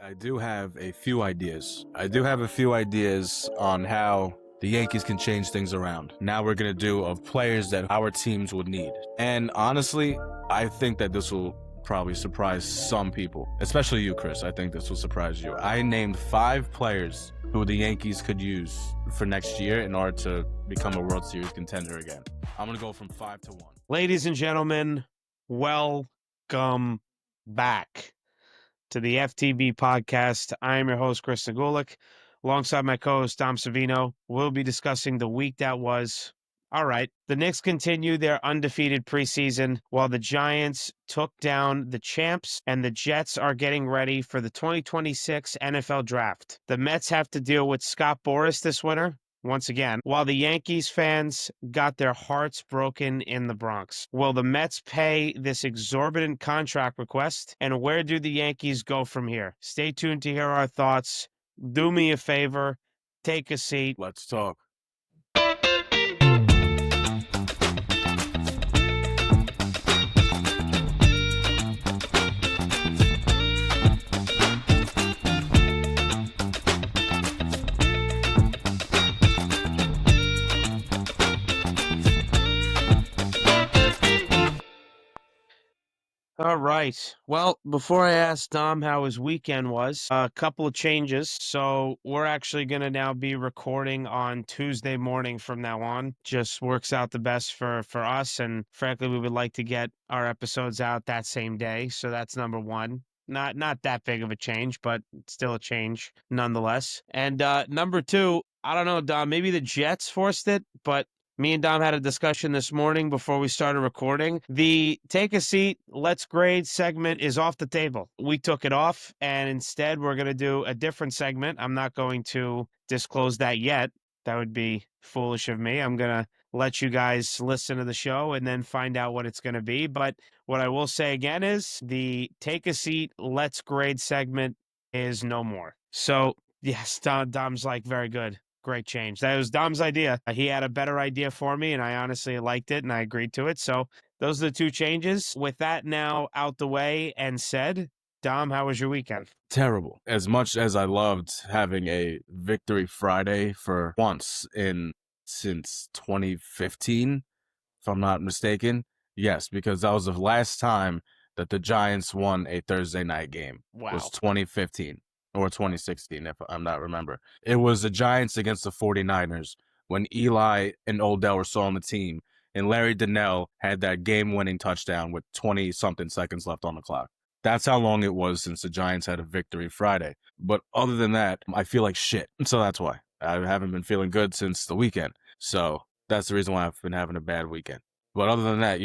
I do have a few ideas. On how the Yankees can change things around. Now we're going to do of players that our teams would need. And honestly, I think that this will probably surprise some people, especially you, Chris. I think this will surprise you. I named 5 players who the Yankees could use for next year in order to become a World Series contender again. I'm going to go from 5 to 1. Ladies and gentlemen, welcome back to the FTB podcast. I am your host, Chris Nagulik. Alongside my co-host, Dom Savino, we'll be discussing the week that was. All right, the Knicks continue their undefeated preseason while the Giants took down the champs and the Jets are getting ready for the 2026 NFL Draft. The Mets have to deal with Scott Boras this winter, once again, while the Yankees fans got their hearts broken in the Bronx. Will the Mets pay this exorbitant contract request? And where do the Yankees go from here? Stay tuned to hear our thoughts. Do me a favor, take a seat. Let's talk. All right. Well, before I ask Dom how his weekend was, a couple of changes. So we're actually going to now be recording on Tuesday morning from now on. Just works out the best for us. And frankly, we would like to get our episodes out that same day. So that's number one. Not that big of a change, but still a change nonetheless. And number two, I don't know, Dom, maybe the Jets forced it, but me and Dom had a discussion this morning before we started recording. The take a seat, let's grade segment is off the table. We took it off, and instead we're going to do a different segment. I'm not going to disclose that yet. That would be foolish of me. I'm going to let you guys listen to the show and then find out what it's going to be. But what I will say again is the take a seat, let's grade segment is no more. So, yes, Dom's like, very good. Great change. That was Dom's idea. He had a better idea for me, and I honestly liked it, and I agreed to it. So those are the two changes. With that now out the way and said, Dom, how was your weekend? Terrible. As much as I loved having a Victory Friday for once since 2015, if I'm not mistaken. Yes, because that was the last time that the Giants won a Thursday night game. Wow. Was 2015 or 2016, if I'm not remember. It was the Giants against the 49ers when Eli and Odell were still on the team, and Larry Donnell had that game-winning touchdown with 20-something seconds left on the clock. That's how long it was since the Giants had a Victory Friday. But other than that, I feel like shit. So that's why. I haven't been feeling good since the weekend. So that's the reason why I've been having a bad weekend. But other than that,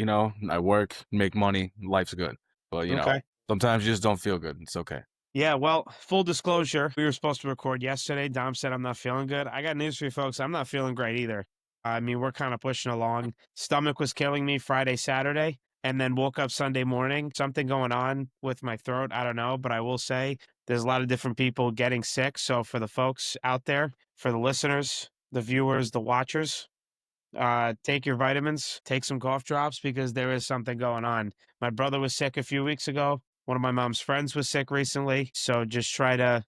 I work, make money, life's good. But, sometimes you just don't feel good. It's okay. Yeah, well, full disclosure, we were supposed to record yesterday. Dom said I'm not feeling good. I got news for you folks. I'm not feeling great either. I mean, we're kind of pushing along. Stomach was killing me Friday, Saturday, and then woke up Sunday morning. Something going on with my throat. I don't know, but I will say there's a lot of different people getting sick. So for the folks out there, for the listeners, the viewers, the watchers, take your vitamins, take some cough drops because there is something going on. My brother was sick a few weeks ago. One of my mom's friends was sick recently. So just try to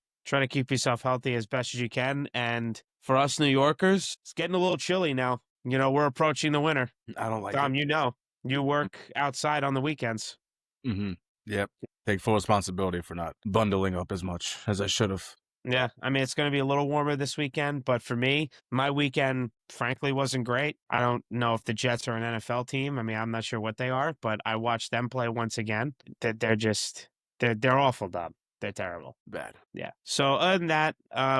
keep yourself healthy as best as you can. And for us New Yorkers, it's getting a little chilly now. We're approaching the winter. I don't like Tom, it. you work outside on the weekends. Mm-hmm. Yep. Take full responsibility for not bundling up as much as I should have. Yeah, I mean, it's going to be a little warmer this weekend, but for me, my weekend, frankly, wasn't great. I don't know if the Jets are an NFL team. I mean, I'm not sure what they are, but I watched them play once again. They're awful, Dub. They're terrible. Bad. Yeah. So other than that,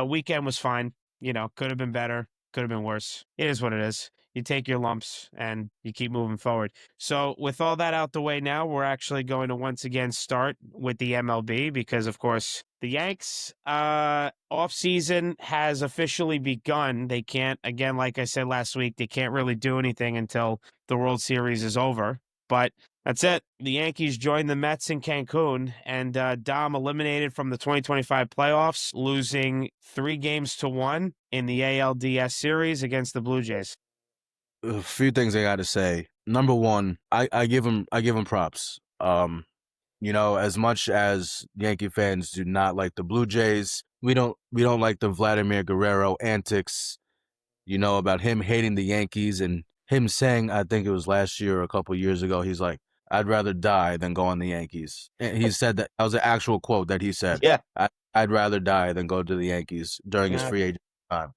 weekend was fine. Could have been better, could have been worse. It is what it is. You take your lumps and you keep moving forward. So with all that out the way now, we're actually going to once again start with the MLB because, of course, the Yanks offseason has officially begun. They can't, again, like I said last week, they can't really do anything until the World Series is over. But that's it. The Yankees joined the Mets in Cancun, and Dom eliminated from the 2025 playoffs, losing 3-1 in the ALDS series against the Blue Jays. A few things I got to say. Number one, I give him props. As much as Yankee fans do not like the Blue Jays, we don't like the Vladimir Guerrero antics, about him hating the Yankees and him saying, I think it was last year or a couple years ago, he's like, I'd rather die than go on the Yankees. And he said that was an actual quote that he said. Yeah. I'd rather die than go to the Yankees during his Yeah. free agent time.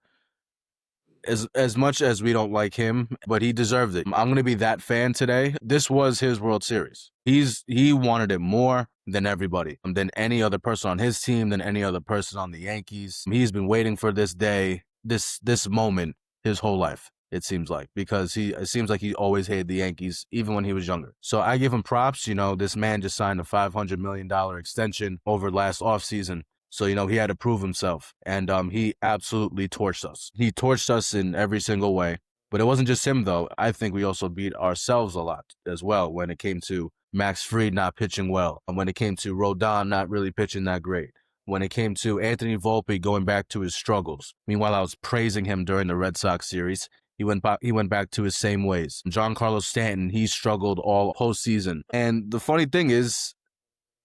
As much as we don't like him, but he deserved it. I'm gonna be that fan today. This was his World Series. He wanted it more than everybody, than any other person on his team, than any other person on the Yankees. He's been waiting for this day, this moment, his whole life. It seems like because it seems like he always hated the Yankees, even when he was younger. So I give him props. This man just signed a $500 million extension over last offseason. So, he had to prove himself, and he absolutely torched us. He torched us in every single way. But it wasn't just him, though. I think we also beat ourselves a lot as well when it came to Max Fried not pitching well, and when it came to Rodon not really pitching that great, when it came to Anthony Volpe going back to his struggles. Meanwhile, I was praising him during the Red Sox series. He went back to his same ways. Giancarlo Stanton, he struggled all postseason. And the funny thing is,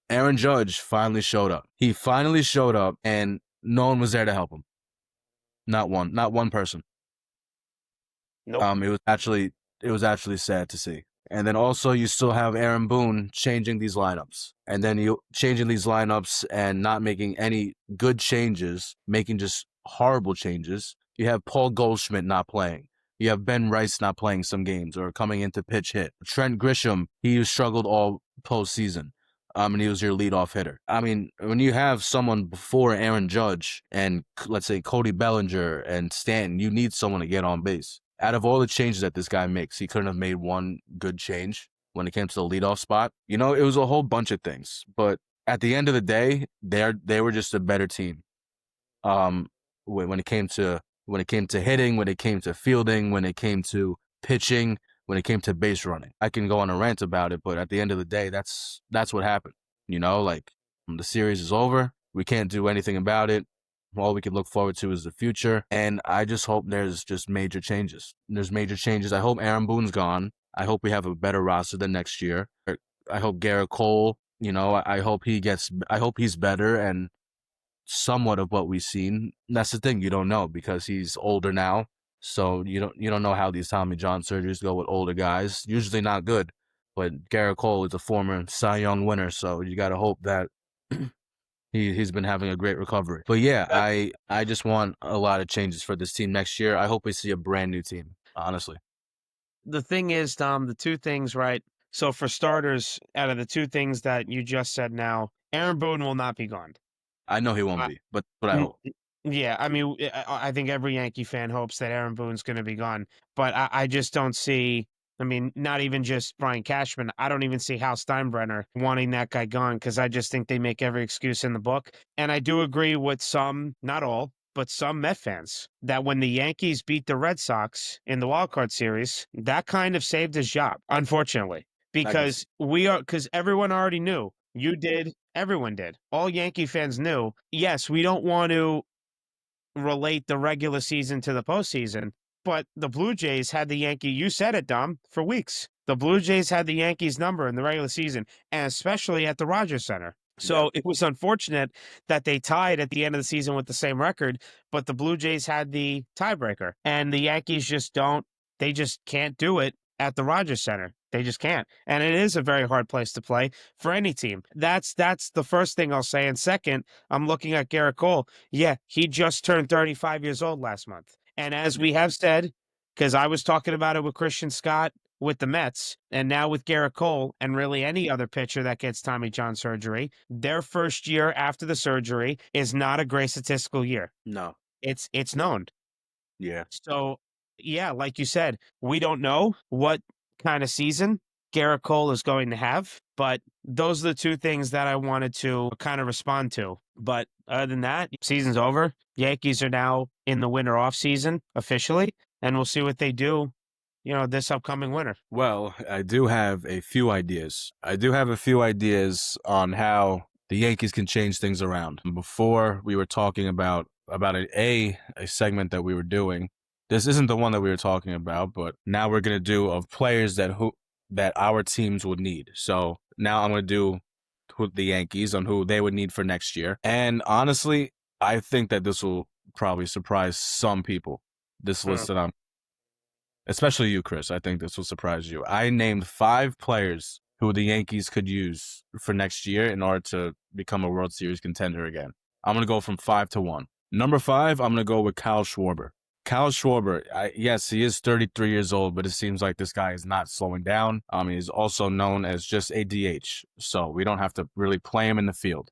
Aaron Judge finally showed up. He finally showed up, and no one was there to help him. Not one person. Nope. It was actually sad to see. And then also you still have Aaron Boone changing these lineups. And then you changing these lineups and not making any good changes, making just horrible changes. You have Paul Goldschmidt not playing. You have Ben Rice not playing some games or coming into pitch hit. Trent Grisham, he struggled all postseason. And he was your leadoff hitter. I mean, when you have someone before Aaron Judge and let's say Cody Bellinger and Stanton, you need someone to get on base. Out of all the changes that this guy makes, he couldn't have made one good change when it came to the leadoff spot. It was a whole bunch of things. But at the end of the day, they were just a better team. When it came to hitting, when it came to fielding, when it came to pitching, when it came to base running. I can go on a rant about it, but at the end of the day, that's what happened. Like the series is over. We can't do anything about it. All we can look forward to is the future. And I just hope there's just major changes. There's major changes. I hope Aaron Boone's gone. I hope we have a better roster than next year. I hope Garrett Cole, I hope he's better and somewhat of what we've seen. That's the thing, you don't know because he's older now. So you don't know how these Tommy John surgeries go with older guys. Usually not good. But Garrett Cole is a former Cy Young winner, so you gotta hope that he's been having a great recovery. But yeah, I just want a lot of changes for this team next year. I hope we see a brand new team, honestly. The thing is, Dom, the two things, right? So for starters, out of the two things that you just said now, Aaron Boone will not be gone. I know he won't be, but I hope. Yeah, I mean, I think every Yankee fan hopes that Aaron Boone's going to be gone, but I just don't see. I mean, not even just Brian Cashman. I don't even see Hal Steinbrenner wanting that guy gone because I just think they make every excuse in the book. And I do agree with some, not all, but some Met fans that when the Yankees beat the Red Sox in the wild card series, that kind of saved his job, unfortunately, because everyone already knew. You did. Everyone did. All Yankee fans knew. Yes, we don't want to relate the regular season to the postseason, but the Blue Jays had the you said it, Dom, for weeks. The Blue Jays had the Yankees number in the regular season, and especially at the Rogers Center. So It was unfortunate that they tied at the end of the season with the same record, but the Blue Jays had the tiebreaker, and the Yankees they just can't do it at the Rogers Center. They just can't. And it is a very hard place to play for any team. That's the first thing I'll say. And second, I'm looking at Garrett Cole. Yeah, he just turned 35 years old last month. And as we have said, because I was talking about it with Christian Scott with the Mets, and now with Garrett Cole, and really any other pitcher that gets Tommy John surgery, their first year after the surgery is not a great statistical year. No. It's known. Yeah. So, yeah, like you said, we don't know what kind of season Garrett Cole is going to have, but those are the two things that I wanted to kind of respond to. But other than that, season's over. Yankees are now in the winter off season officially, and we'll see what they do, this upcoming winter. Well, I do have a few ideas. On how the Yankees can change things around. Before we were talking about a segment that we were doing. This isn't the one that we were talking about, but now we're going to do of players that our teams would need. So now I'm going to do the Yankees on who they would need for next year. And honestly, I think that this will probably surprise some people. This list that I'm, especially you, Chris. I think this will surprise you. I named 5 players who the Yankees could use for next year in order to become a World Series contender again. I'm going to go from 5 to 1. Number 5, I'm going to go with Kyle Schwarber. Kyle Schwarber, yes, he is 33 years old, but it seems like this guy is not slowing down. He's also known as just a DH, so we don't have to really play him in the field.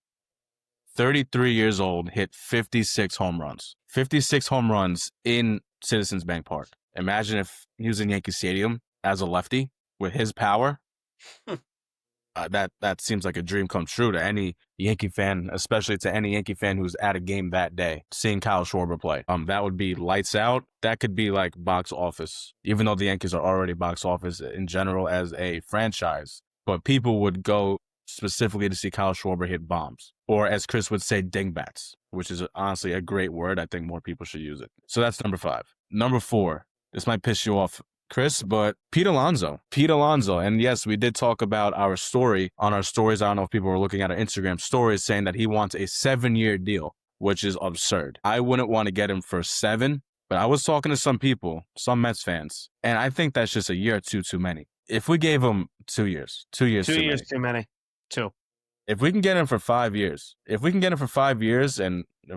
33 years old, hit 56 home runs. 56 home runs in Citizens Bank Park. Imagine if he was in Yankee Stadium as a lefty with his power. That seems like a dream come true to any Yankee fan, especially to any Yankee fan who's at a game that day, seeing Kyle Schwarber play. That would be lights out. That could be like box office, even though the Yankees are already box office in general as a franchise. But people would go specifically to see Kyle Schwarber hit bombs, or as Chris would say, dingbats, which is honestly a great word. I think more people should use it. So that's number 5. Number 4, this might piss you off, Chris, but Pete Alonso. And yes, we did talk about our story on our stories. I don't know if people were looking at our Instagram stories saying that he wants a 7-year deal, which is absurd. I wouldn't want to get him for 7, but I was talking to some people, some Mets fans, and I think that's just a year or two too many. If we gave him 2 years, 2 years too many. 2. If we can get him for 5 years, and if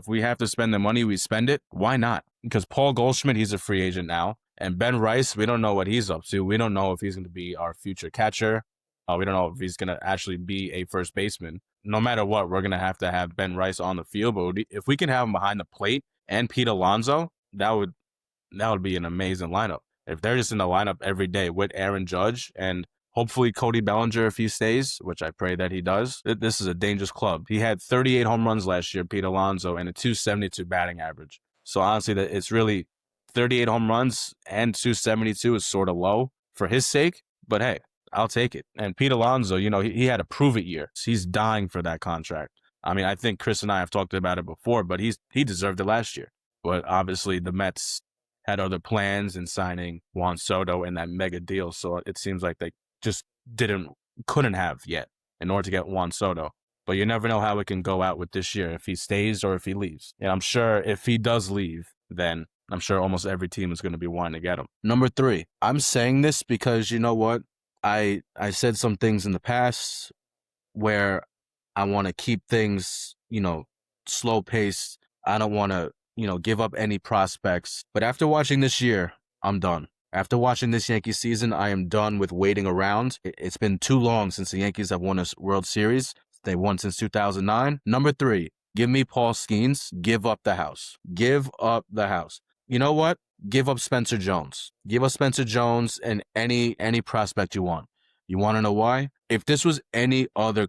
we have to spend the money, we spend it, why not? Because Paul Goldschmidt, he's a free agent now. And Ben Rice, we don't know what he's up to. We don't know if he's going to be our future catcher. We don't know if he's going to actually be a first baseman. No matter what, we're going to have Ben Rice on the field. But if we can have him behind the plate and Pete Alonso, that would be an amazing lineup. If they're just in the lineup every day with Aaron Judge and hopefully Cody Bellinger if he stays, which I pray that he does, this is a dangerous club. He had 38 home runs last year, Pete Alonso, and a 272 batting average. So honestly, that it's really 38 home runs and 272 is sort of low for his sake, but hey, I'll take it. And Pete Alonso, he had a prove-it year. So he's dying for that contract. I mean, I think Chris and I have talked about it before, but he deserved it last year. But obviously, the Mets had other plans in signing Juan Soto in that mega deal, so it seems like they just couldn't have yet in order to get Juan Soto. But you never know how it can go out with this year, if he stays or if he leaves. And I'm sure if he does leave, then I'm sure almost every team is going to be wanting to get him. Number 3, I'm saying this because you know what? I said some things in the past where I want to keep things, slow paced. I don't want to, give up any prospects. But after watching this year, I'm done. After watching this Yankee season, I am done with waiting around. It's been too long since the Yankees have won a World Series. They won since 2009. Number 3, give me Paul Skeens. Give up the house. Give up the house. You know what? Give up Spencer Jones. Give up Spencer Jones and any prospect you want. You want to know why? If this was any other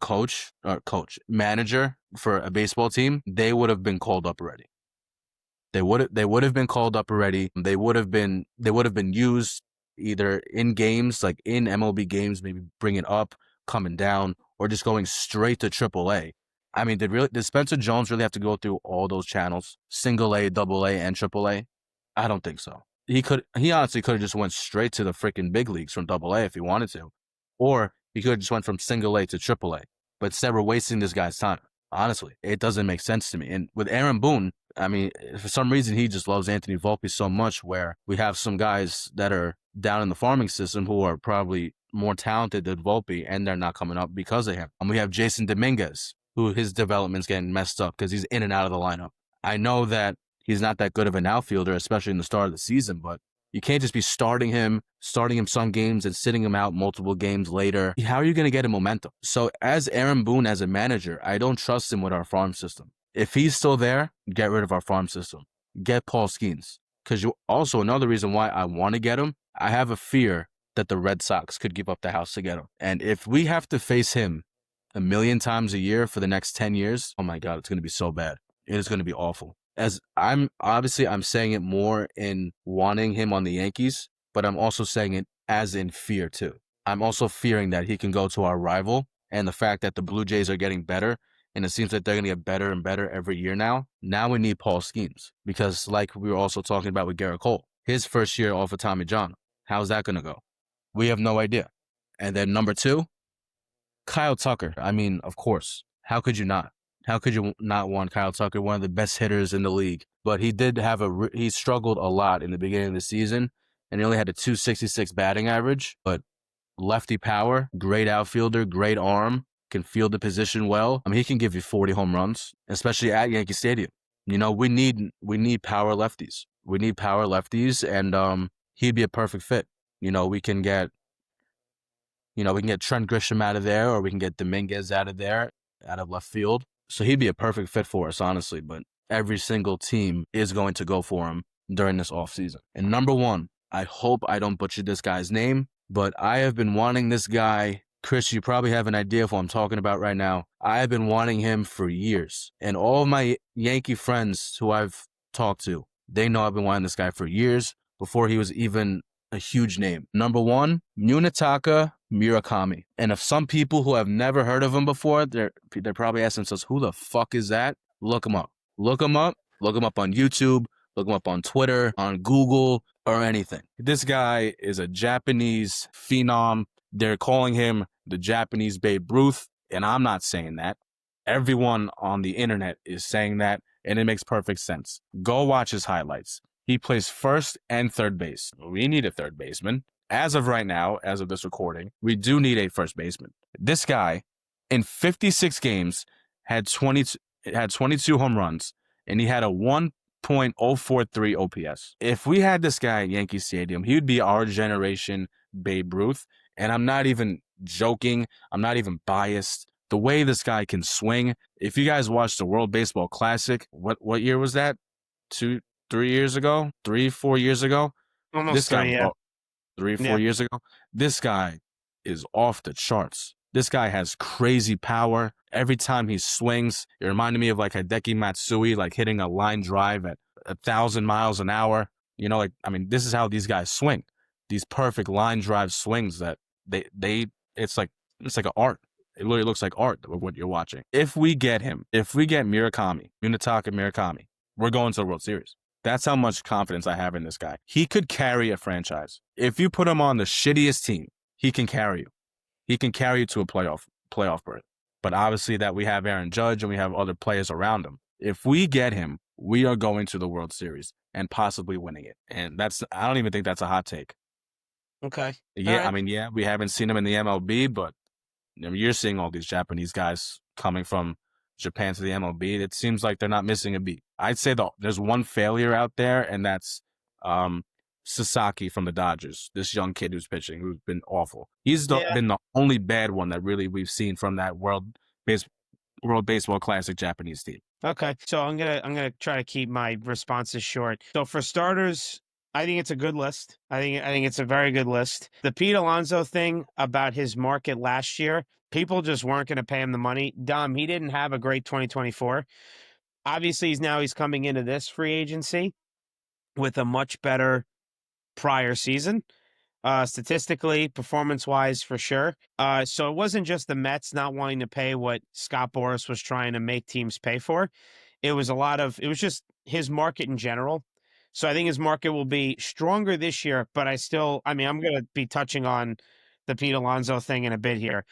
manager for a baseball team, they would have been called up already. They would have been called up already. They would have been used either in games, like in MLB games, maybe bringing up, coming down, or just going straight to AAA. I mean, did Spencer Jones really have to go through all those channels, single A, double A, and AAA? I don't think so. He honestly could have just went straight to the freaking big leagues from double A if he wanted to. Or he could have just went from single A to AAA. But instead, we're wasting this guy's time. Honestly, it doesn't make sense to me. And with Aaron Boone, I mean, for some reason, he just loves Anthony Volpe so much, where we have some guys that are down in the farming system who are probably more talented than Volpe, and they're not coming up because of him. And we have Jason Dominguez, who his development's getting messed up because he's in and out of the lineup. I know that he's not that good of an outfielder, especially in the start of the season, but you can't just be starting him some games and sitting him out multiple games later. How are you going to get him momentum? So as Aaron Boone, as a manager, I don't trust him with our farm system. If he's still there, get rid of our farm system. Get Paul Skeens. Because also another reason why I want to get him, I have a fear that the Red Sox could give up the house to get him. And if we have to face him 1 million times a year for the next 10 years, oh my God, it's going to be so bad. It is going to be awful. As I'm saying it more in wanting him on the Yankees, but I'm also saying it as in fear too. I'm also fearing that he can go to our rival, and the fact that the Blue Jays are getting better, and it seems like they're going to get better and better every year now. Now we need Paul Skeens, because like we were also talking about with Garrett Cole, his first year off of Tommy John, how's that going to go? We have no idea. And then number 2, Kyle Tucker. I mean, of course. How could you not? How could you not want Kyle Tucker, one of the best hitters in the league? But he did have he struggled a lot in the beginning of the season, and he only had a 266 batting average. But lefty power, great outfielder, great arm, can field the position well. I mean, he can give you 40 home runs, especially at Yankee Stadium. You know, we need power lefties. We need power lefties, and he'd be a perfect fit. You know, we can get Trent Grisham out of there, or we can get Dominguez out of there, out of left field. So he'd be a perfect fit for us, honestly. But every single team is going to go for him during this offseason. And number one, I hope I don't butcher this guy's name, but I have been wanting this guy. Chris, you probably have an idea of what I'm talking about right now. I have been wanting him for years. And all of my Yankee friends who I've talked to, they know I've been wanting this guy for years before he was even a huge name. Number one, Munetaka Murakami. And if some people who have never heard of him before, they're probably asking themselves, who the fuck is that? Look him up. Look him up. Look him up on YouTube. Look him up on Twitter, on Google, or anything. This guy is a Japanese phenom. They're calling him the Japanese Babe Ruth, and I'm not saying that. Everyone on the internet is saying that, and it makes perfect sense. Go watch his highlights. He plays first and third base. We need a third baseman. As of right now, as of this recording, we do need a first baseman. This guy, in 56 games, had 22 home runs, and he had a 1.043 OPS. If we had this guy at Yankee Stadium, he would be our generation Babe Ruth. And I'm not even joking. I'm not even biased. The way this guy can swing. If you guys watched the World Baseball Classic, what year was that? 3 years ago? 4 years ago? Almost This guy three, was yeah. 4 years ago. This guy is off the charts. This guy has crazy power. Every time he swings, it reminded me of like Hideki Matsui, like hitting a line drive at 1,000 miles an hour. You know, like, I mean, this is how these guys swing. These perfect line drive swings that it's like an art. It literally looks like art of what you're watching. If we get Munetaka Murakami, we're going to the World Series. That's how much confidence I have in this guy. He could carry a franchise. If you put him on the shittiest team, he can carry you. He can carry you to a playoff berth. But obviously that we have Aaron Judge and we have other players around him. If we get him, we are going to the World Series and possibly winning it. And I don't even think that's a hot take. Okay. Yeah, Right. I mean, yeah, we haven't seen him in the MLB, but you're seeing all these Japanese guys coming from Japan to the MLB. It seems like they're not missing a beat. I'd say there's one failure out there, and that's Sasaki from the Dodgers. This young kid who's pitching, who's been awful. He's Yeah. been the only bad one that really we've seen from that World Baseball Classic Japanese team. Okay. So I'm gonna try to keep my responses short. So for starters, I think it's a good list. I think it's a very good list. The Pete Alonso thing about his market last year, people just weren't going to pay him the money. Dom, he didn't have a great 2024. Obviously, he's coming into this free agency with a much better prior season. Statistically, performance-wise, for sure. So it wasn't just the Mets not wanting to pay what Scott Boras was trying to make teams pay for. It was just his market in general. So I think his market will be stronger this year, but I'm going to be touching on the Pete Alonso thing in a bit here.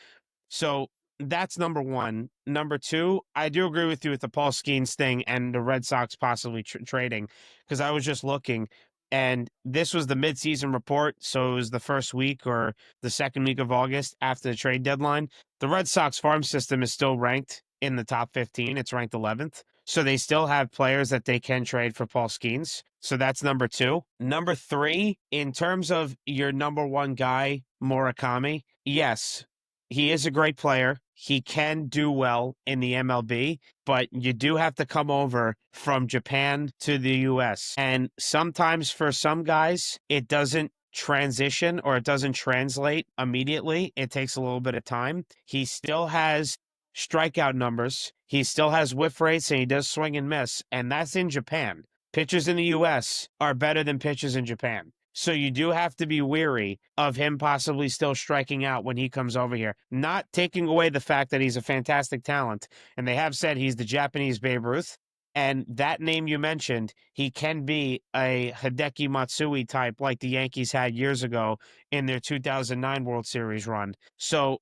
So that's number one. Number two, I do agree with you with the Paul Skeens thing and the Red Sox possibly trading, because I was just looking, and this was the midseason report. So it was the first week or the second week of August after the trade deadline. The Red Sox farm system is still ranked in the top 15. It's ranked 11th. So they still have players that they can trade for Paul Skeens. So that's number two. Number three, in terms of your number one guy, Murakami, yes, he is a great player. He can do well in the MLB, but you do have to come over from Japan to the US. And sometimes for some guys, it doesn't transition or it doesn't translate immediately. It takes a little bit of time. He still has strikeout numbers. He still has whiff rates and he does swing and miss. And that's in Japan. Pitchers in the US are better than pitchers in Japan. So you do have to be weary of him possibly still striking out when he comes over here. Not taking away the fact that he's a fantastic talent. And they have said he's the Japanese Babe Ruth. And that name you mentioned, he can be a Hideki Matsui type like the Yankees had years ago in their 2009 World Series run. So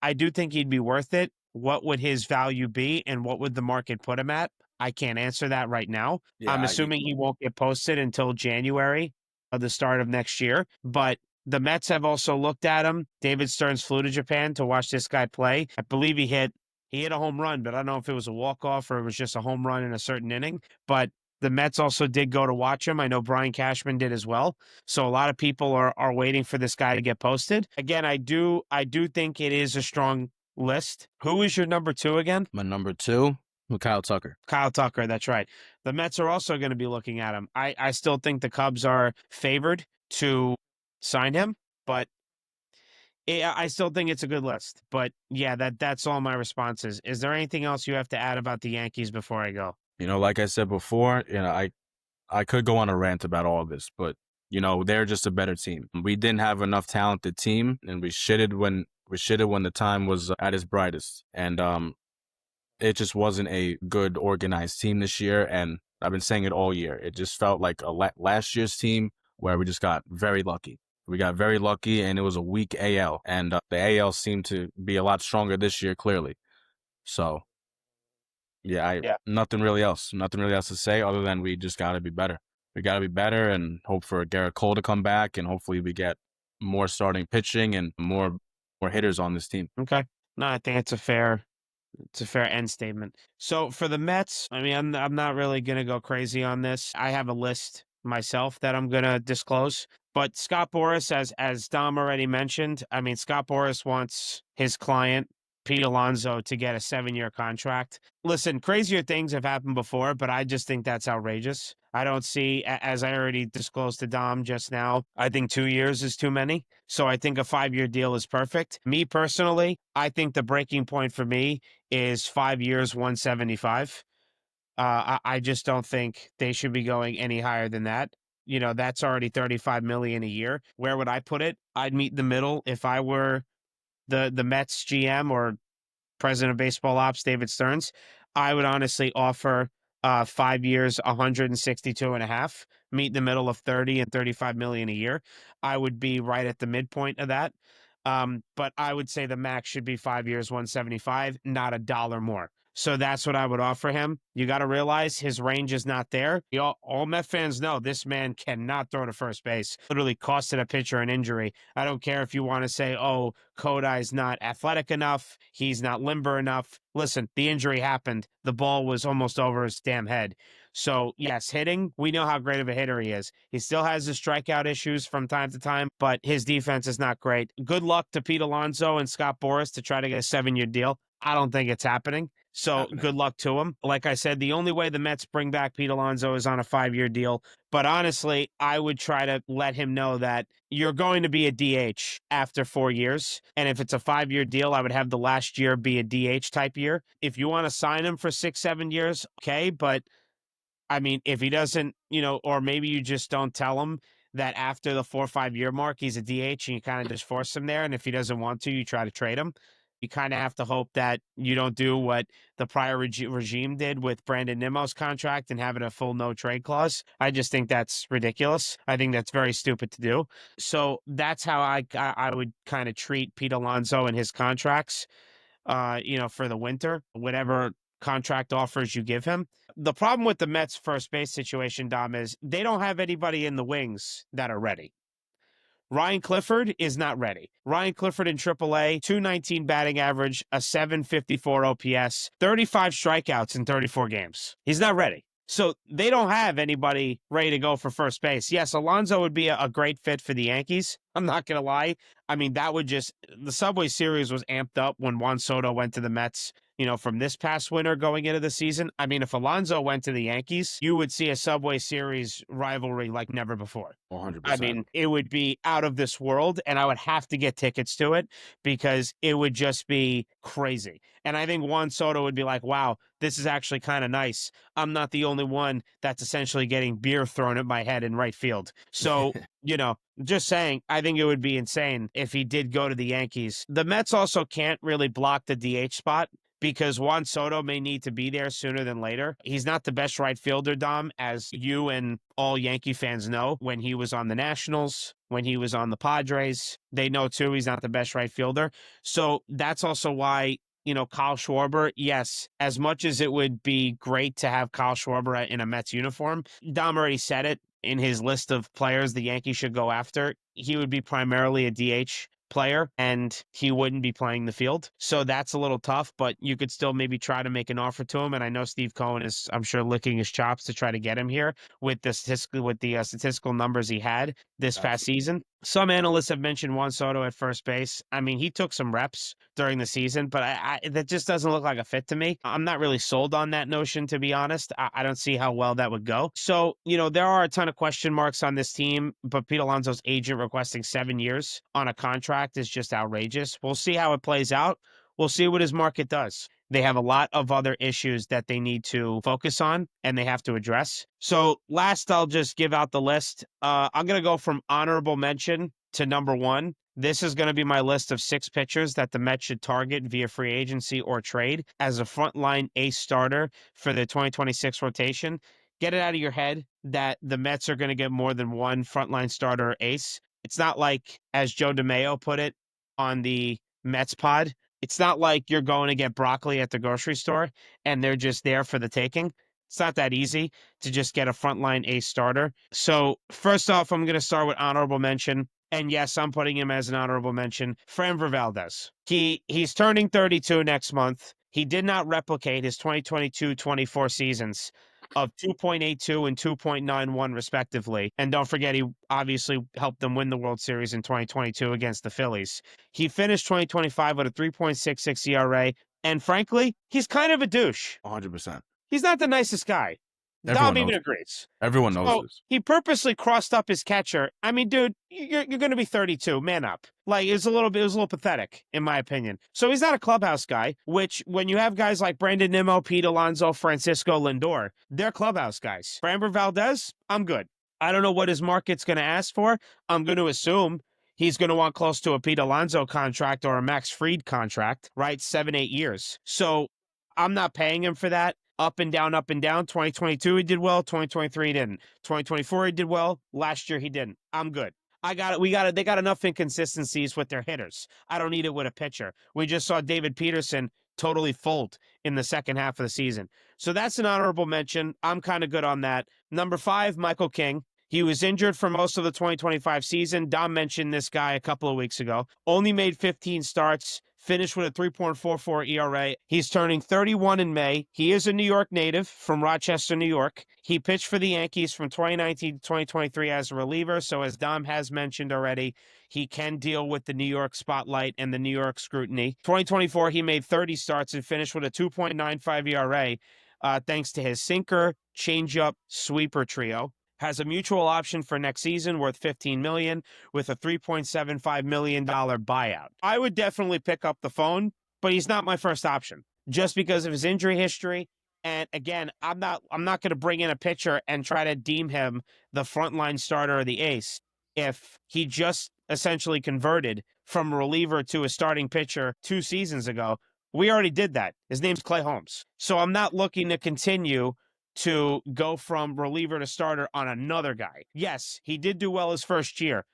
I do think he'd be worth it. What would his value be and what would the market put him at? I can't answer that right now. I'm Yeah, assuming he won't get posted until January of the start of next year. But the Mets have also looked at him. David Stearns flew to Japan to watch this guy play. I believe he hit a home run, but I don't know if it was a walk-off or it was just a home run in a certain inning. But the Mets also did go to watch him. I know Brian Cashman did as well. So a lot of people are waiting for this guy to get posted. Again, I do think it is a strong list. Who is your number two again? my number two, Kyle Tucker. Kyle Tucker, that's right. The Mets are also going to be looking at him. I still think the Cubs are favored to sign him, but I still think it's a good list. But yeah, that's all my responses. Is there anything else you have to add about the Yankees before I go? Like I said before, I could go on a rant about all this, but they're just a better team. We didn't have enough talented team, and we shitted when the time was at its brightest, and it just wasn't a good organized team this year. And I've been saying it all year. It just felt like last year's team where we just got very lucky. We got very lucky, and it was a weak AL, and the AL seemed to be a lot stronger this year, clearly. So yeah, Yeah. nothing really else to say other than we just got to be better. We got to be better and hope for Garrett Cole to come back, and hopefully we get more starting pitching and more hitters on this team. Okay. No, I think it's a fair end statement. So for the Mets, I mean, I'm not really gonna go crazy on this. I have a list myself that I'm gonna disclose. But Scott Boras, as Dom already mentioned, I mean, Scott Boras wants his client Pete Alonso to get a 7-year contract. Listen, crazier things have happened before, but I just think that's outrageous. I don't see, as I already disclosed to Dom just now, I think 2 years is too many. So I think a 5-year deal is perfect. Me personally, I think the breaking point for me is 5 years, 175. I just don't think they should be going any higher than that. That's already 35 million a year. Where would I put it? I'd meet in the middle if I were the Mets GM or president of baseball ops, David Stearns. I would honestly offer 5 years, 162 and a half, meet in the middle of 30 and 35 million a year. I would be right at the midpoint of that. But I would say the max should be 5 years, 175, not a dollar more. So that's what I would offer him. You got to realize his range is not there. All Met fans know this man cannot throw to first base. Literally costed a pitcher an injury. I don't care if you want to say, oh, Kodai's not athletic enough. He's not limber enough. Listen, the injury happened. The ball was almost over his damn head. So, yes, hitting, we know how great of a hitter he is. He still has his strikeout issues from time to time, but his defense is not great. Good luck to Pete Alonso and Scott Boras to try to get a 7-year deal. I don't think it's happening. So good luck to him. Like I said, the only way the Mets bring back Pete Alonso is on a 5-year deal. But honestly, I would try to let him know that you're going to be a DH after 4 years. And if it's a 5-year deal, I would have the last year be a DH type year. If you want to sign him for 6, 7 years, okay. But I mean, if he doesn't, or maybe you just don't tell him that after the 4 or 5 year mark, he's a DH and you kind of just force him there. And if he doesn't want to, you try to trade him. You kind of have to hope that you don't do what the prior regime did with Brandon Nimmo's contract and having a full no trade clause. I just think that's ridiculous. I think that's very stupid to do. So that's how I would kind of treat Pete Alonso and his contracts, for the winter, whatever contract offers you give him. The problem with the Mets first base situation, Dom, is they don't have anybody in the wings that are ready. Ryan Clifford is not ready. Ryan Clifford in AAA, 219 batting average, a 754 OPS, 35 strikeouts in 34 games. He's not ready. So they don't have anybody ready to go for first base. Yes, Alonso would be a great fit for the Yankees. I'm not going to lie. I mean, the Subway Series was amped up when Juan Soto went to the Mets, from this past winter going into the season. I mean, if Alonso went to the Yankees, you would see a Subway Series rivalry like never before. 100%. I mean, it would be out of this world, and I would have to get tickets to it because it would just be crazy. And I think Juan Soto would be like, wow, this is actually kind of nice. I'm not the only one that's essentially getting beer thrown at my head in right field. So, just saying, I think it would be insane if he did go to the Yankees. The Mets also can't really block the DH spot because Juan Soto may need to be there sooner than later. He's not the best right fielder, Dom, as you and all Yankee fans know. When he was on the Nationals, when he was on the Padres, they know too he's not the best right fielder. So that's also why, Kyle Schwarber, yes, as much as it would be great to have Kyle Schwarber in a Mets uniform, Dom already said it in his list of players the Yankees should go after. He would be primarily a DH player and he wouldn't be playing the field. So that's a little tough, but you could still maybe try to make an offer to him. And I know Steve Cohen is, I'm sure, licking his chops to try to get him here with the statistical numbers he had this past season. Some analysts have mentioned Juan Soto at first base. I mean, he took some reps during the season, but that just doesn't look like a fit to me. I'm not really sold on that notion, to be honest. I don't see how well that would go. So, there are a ton of question marks on this team, but Pete Alonso's agent requesting 7 years on a contract is just outrageous. We'll see how it plays out. We'll see what his market does. They have a lot of other issues that they need to focus on and they have to address. So last, I'll just give out the list. I'm going to go from honorable mention to number one. This is going to be my list of 6 pitchers that the Mets should target via free agency or trade as a frontline ace starter for the 2026 rotation. Get it out of your head that the Mets are going to get more than one frontline starter or ace. It's not like, as Joe DeMayo put it on the Mets pod, it's not like you're going to get broccoli at the grocery store and they're just there for the taking. It's not that easy to just get a frontline ace starter. So first off, I'm going to start with honorable mention. And yes, I'm putting him as an honorable mention. Framber Valdez. He's turning 32 next month. He did not replicate his 2022-24 seasons of 2.82 and 2.91 respectively. And don't forget, he obviously helped them win the World Series in 2022 against the Phillies. He finished 2025 with a 3.66 ERA. And frankly, he's kind of a douche. 100%. He's not the nicest guy. Dom even agrees. Everyone knows this. He purposely crossed up his catcher. I mean, dude, you're going to be 32. Man up. Like, it was a little pathetic, in my opinion. So he's not a clubhouse guy, which when you have guys like Brandon Nimmo, Pete Alonso, Francisco Lindor, they're clubhouse guys. Framber Valdez, I'm good. I don't know what his market's going to ask for. I'm going to assume he's going to want close to a Pete Alonso contract or a Max Fried contract, right? 7-8 years. So I'm not paying him for that. Up and down, up and down. 2022, he did well. 2023, he didn't. 2024, he did well. Last year, he didn't. I'm good. They got enough inconsistencies with their hitters. I don't need it with a pitcher. We just saw David Peterson totally fold in the second half of the season. So that's an honorable mention. I'm kind of good on that. Number 5, Michael King. He was injured for most of the 2025 season. Dom mentioned this guy a couple of weeks ago. Only made 15 starts, finished with a 3.44 ERA. He's turning 31 in May. He is a New York native from Rochester, New York. He pitched for the Yankees from 2019 to 2023 as a reliever. So as Dom has mentioned already, he can deal with the New York spotlight and the New York scrutiny. 2024, he made 30 starts and finished with a 2.95 ERA, thanks to his sinker, changeup, sweeper trio. Has a mutual option for next season worth $15 million with a $3.75 million buyout. I would definitely pick up the phone, but he's not my first option just because of his injury history. And again, I'm not going to bring in a pitcher and try to deem him the frontline starter or the ace if he just essentially converted from a reliever to a starting pitcher 2 seasons ago. We already did that. His name's Clay Holmes. So I'm not looking to continue to go from reliever to starter on another guy. Yes, he did do well his first year,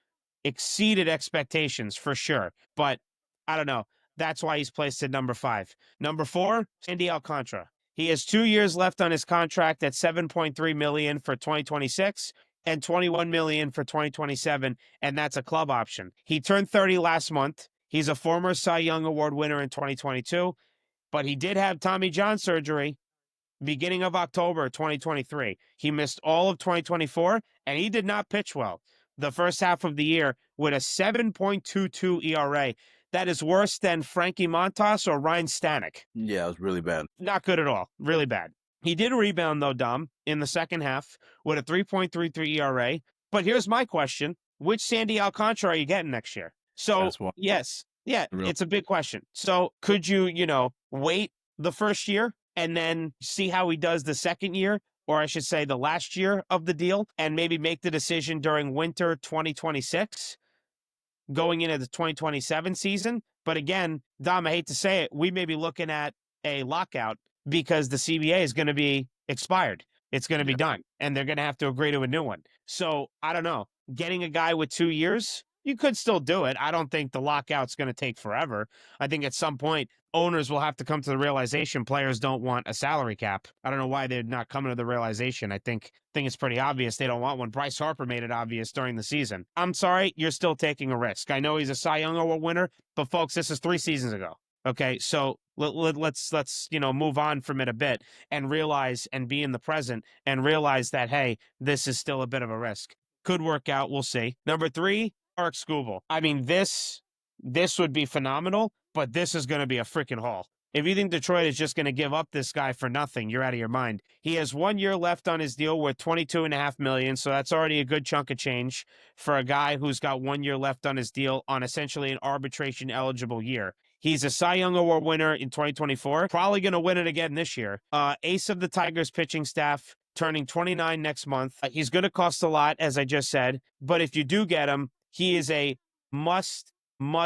exceeded expectations for sure, but I don't know. That's why he's placed at number 5. Number 4, Sandy Alcantara. He has 2 years left on his contract at $7.3 million for 2026 and $21 million for 2027, and that's a club option. He turned 30 last month. He's a former Cy Young Award winner in 2022, but he did have Tommy John surgery beginning of October 2023. He missed all of 2024, and he did not pitch well the first half of the year with a 7.22 ERA. That is worse than Frankie Montas or Ryan Stanek. Yeah, it was really bad. Not good at all. Really bad. He did rebound, though, Dom, in the second half with a 3.33 ERA. But here's my question. Which Sandy Alcantara are you getting next year? So, yes. Yeah, it's a big question. So could you, wait the first year and then see how he does the second year, or I should say the last year of the deal, and maybe make the decision during winter 2026 going into the 2027 season? But again, Dom, I hate to say it, we may be looking at a lockout because the CBA is going to be expired. It's going to be Yeah. done, and they're going to have to agree to a new one. So I don't know. Getting a guy with 2 years, you could still do it. I don't think the lockout's going to take forever. I think at some point owners will have to come to the realization players don't want a salary cap. I don't know why they're not coming to the realization. I think it's pretty obvious they don't want one. Bryce Harper made it obvious during the season. I'm sorry, you're still taking a risk. I know he's a Cy Young Award winner, but folks, this is 3 seasons ago. Okay, so let's move on from it a bit and realize and be in the present and realize that hey, this is still a bit of a risk. Could work out. We'll see. Number 3, Mark Scooble. I mean, this would be phenomenal, but this is going to be a freaking haul. If you think Detroit is just going to give up this guy for nothing, you're out of your mind. He has 1 year left on his deal worth $22.5 million, so that's already a good chunk of change for a guy who's got 1 year left on his deal on essentially an arbitration eligible year. He's a Cy Young Award winner in 2024, probably going to win it again this year. Ace of the Tigers pitching staff, turning 29 next month. He's going to cost a lot, as I just said, but if you do get him, he is a must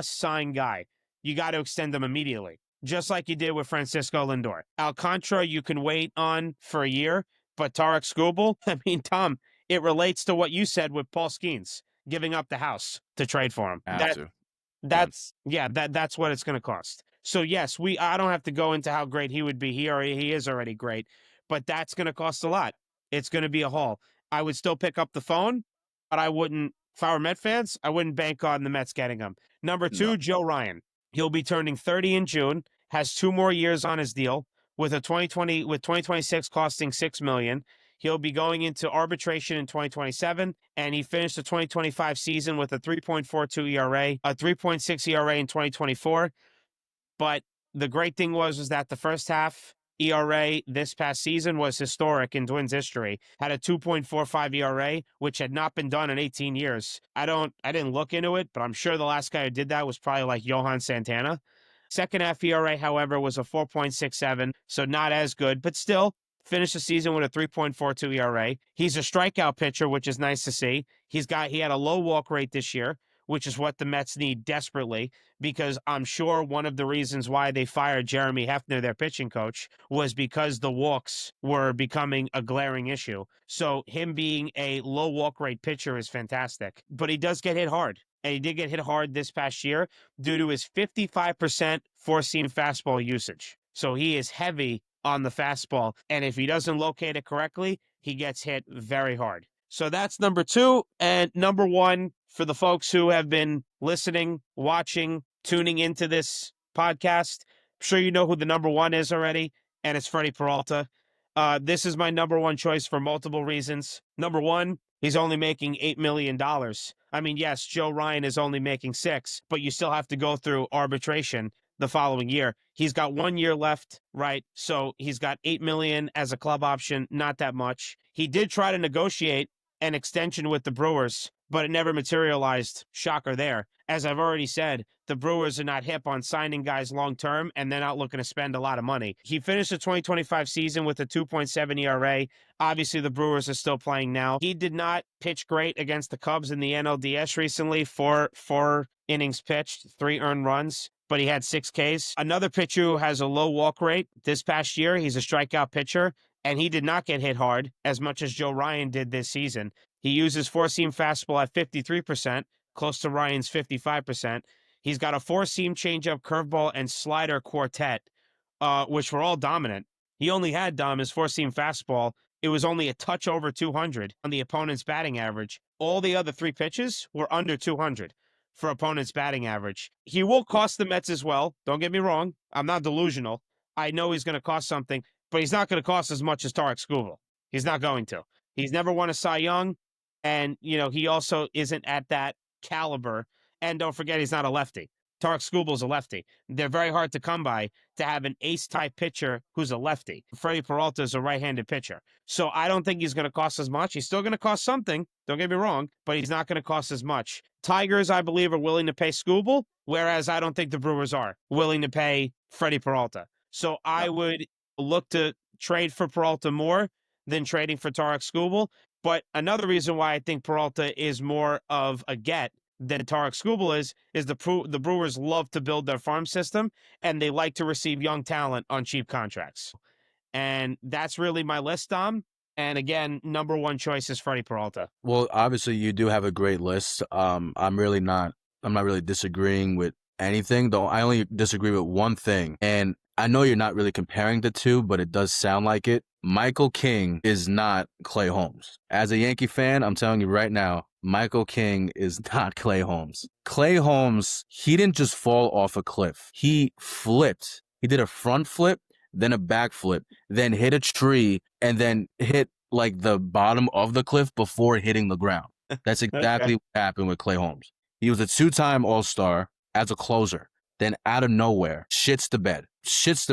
sign guy. You got to extend him immediately, just like you did with Francisco Lindor. Alcantara, you can wait on for a year, but Tarek Skubal, I mean, Tom, it relates to what you said with Paul Skeens giving up the house to trade for him. Have to. That's what it's going to cost. So yes, I don't have to go into how great he would be. He is already great, but that's going to cost a lot. It's going to be a haul. I would still pick up the phone, but I wouldn't. If I were Met fans, I wouldn't bank on the Mets getting him. Number 2, No. Joe Ryan. He'll be turning 30 in June. Has 2 more years on his deal with 2026 costing $6 million. He'll be going into arbitration in 2027, and he finished the 2025 season with a 3.42 ERA, a 3.6 ERA in 2024. But the great thing was that the first half ERA this past season was historic in Twins history. Had a 2.45 ERA, which had not been done in 18 years. I didn't look into it, but I'm sure the last guy who did that was probably like Johan Santana. Second half ERA, however, was a 4.67, so not as good, but still finished the season with a 3.42 ERA. He's a strikeout pitcher, which is nice to see. He had a low walk rate this year, which is what the Mets need desperately, because I'm sure one of the reasons why they fired Jeremy Hefner, their pitching coach, was because the walks were becoming a glaring issue. So him being a low walk rate pitcher is fantastic, but he does get hit hard. And he did get hit hard this past year due to his 55% four-seam fastball usage. So he is heavy on the fastball. And if he doesn't locate it correctly, he gets hit very hard. So that's number 2. And number 1, for the folks who have been listening, watching, tuning into this podcast, I'm sure you know who the number 1 is already, and it's Freddie Peralta. This is my number 1 choice for multiple reasons. Number 1, he's only making $8 million. I mean, yes, Joe Ryan is only making 6, but you still have to go through arbitration the following year. He's got 1 year left, right? So he's got $8 million as a club option, not that much. He did try to negotiate an extension with the Brewers, but it never materialized. Shocker there. As I've already said, the Brewers are not hip on signing guys long term, and they're not looking to spend a lot of money. He finished the 2025 season with a 2.7 ERA. Obviously, the Brewers are still playing now. He did not pitch great against the Cubs in the NLDS recently. Four innings pitched, 3 earned runs, but he had 6 Ks. Another pitcher who has a low walk rate this past year, he's a strikeout pitcher, and he did not get hit hard as much as Joe Ryan did this season. He uses four-seam fastball at 53%, close to Ryan's 55%. He's got a four-seam changeup, curveball, and slider quartet, which were all dominant. He only had his four-seam fastball. It was only a touch over 200 on the opponent's batting average. All the other 3 pitches were under 200 for opponent's batting average. He will cost the Mets as well. Don't get me wrong. I'm not delusional. I know he's going to cost something, but he's not going to cost as much as Tarek Skubal. He's not going to. He's never won a Cy Young, and, he also isn't at that caliber. And don't forget, he's not a lefty. Tarek Skubal's a lefty. They're very hard to come by to have an ace-type pitcher who's a lefty. Freddie Peralta is a right-handed pitcher. So I don't think he's going to cost as much. He's still going to cost something, don't get me wrong, but he's not going to cost as much. Tigers, I believe, are willing to pay Skubal, whereas I don't think the Brewers are willing to pay Freddie Peralta. So I would look to trade for Peralta more than trading for Tarek Skubal. But another reason why I think Peralta is more of a get than Tarek Skubal is the Brewers love to build their farm system, and they like to receive young talent on cheap contracts. And that's really my list, Dom. And again, number one choice is Freddie Peralta. Well, obviously you do have a great list. I'm not really disagreeing with anything, though I only disagree with one thing. And I know you're not really comparing the two, but it does sound like it. Michael King is not Clay Holmes. As a Yankee fan, I'm telling you right now, Michael King is not Clay Holmes. Clay Holmes, he didn't just fall off a cliff. He flipped. He did a front flip, then a back flip, then hit a tree, and then hit like the bottom of the cliff before hitting the ground. That's exactly Okay. what happened with Clay Holmes. He was a two-time All-Star as a closer. Then out of nowhere, shits the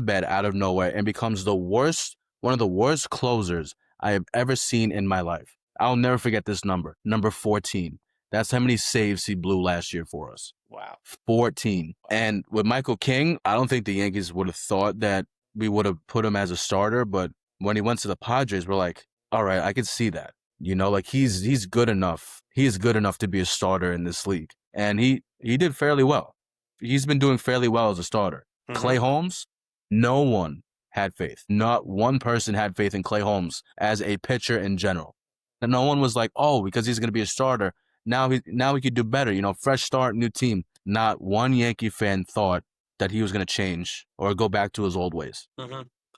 bed out of nowhere, and becomes one of the worst closers I have ever seen in my life. I'll never forget this number 14. That's how many saves he blew last year for us. Wow. 14. And with Michael King, I don't think the Yankees would have thought that we would have put him as a starter, but when he went to the Padres, we're like, all right, I could see that. You know, like he's good enough. He is good enough to be a starter in this league. And he did fairly well. He's been doing fairly well as a starter. Clay Holmes, no one had faith. Not one person had faith in Clay Holmes as a pitcher in general. And no one was like, oh, because he's going to be a starter, now he could do better. You know, fresh start, new team. Not one Yankee fan thought that he was going to change or go back to his old ways.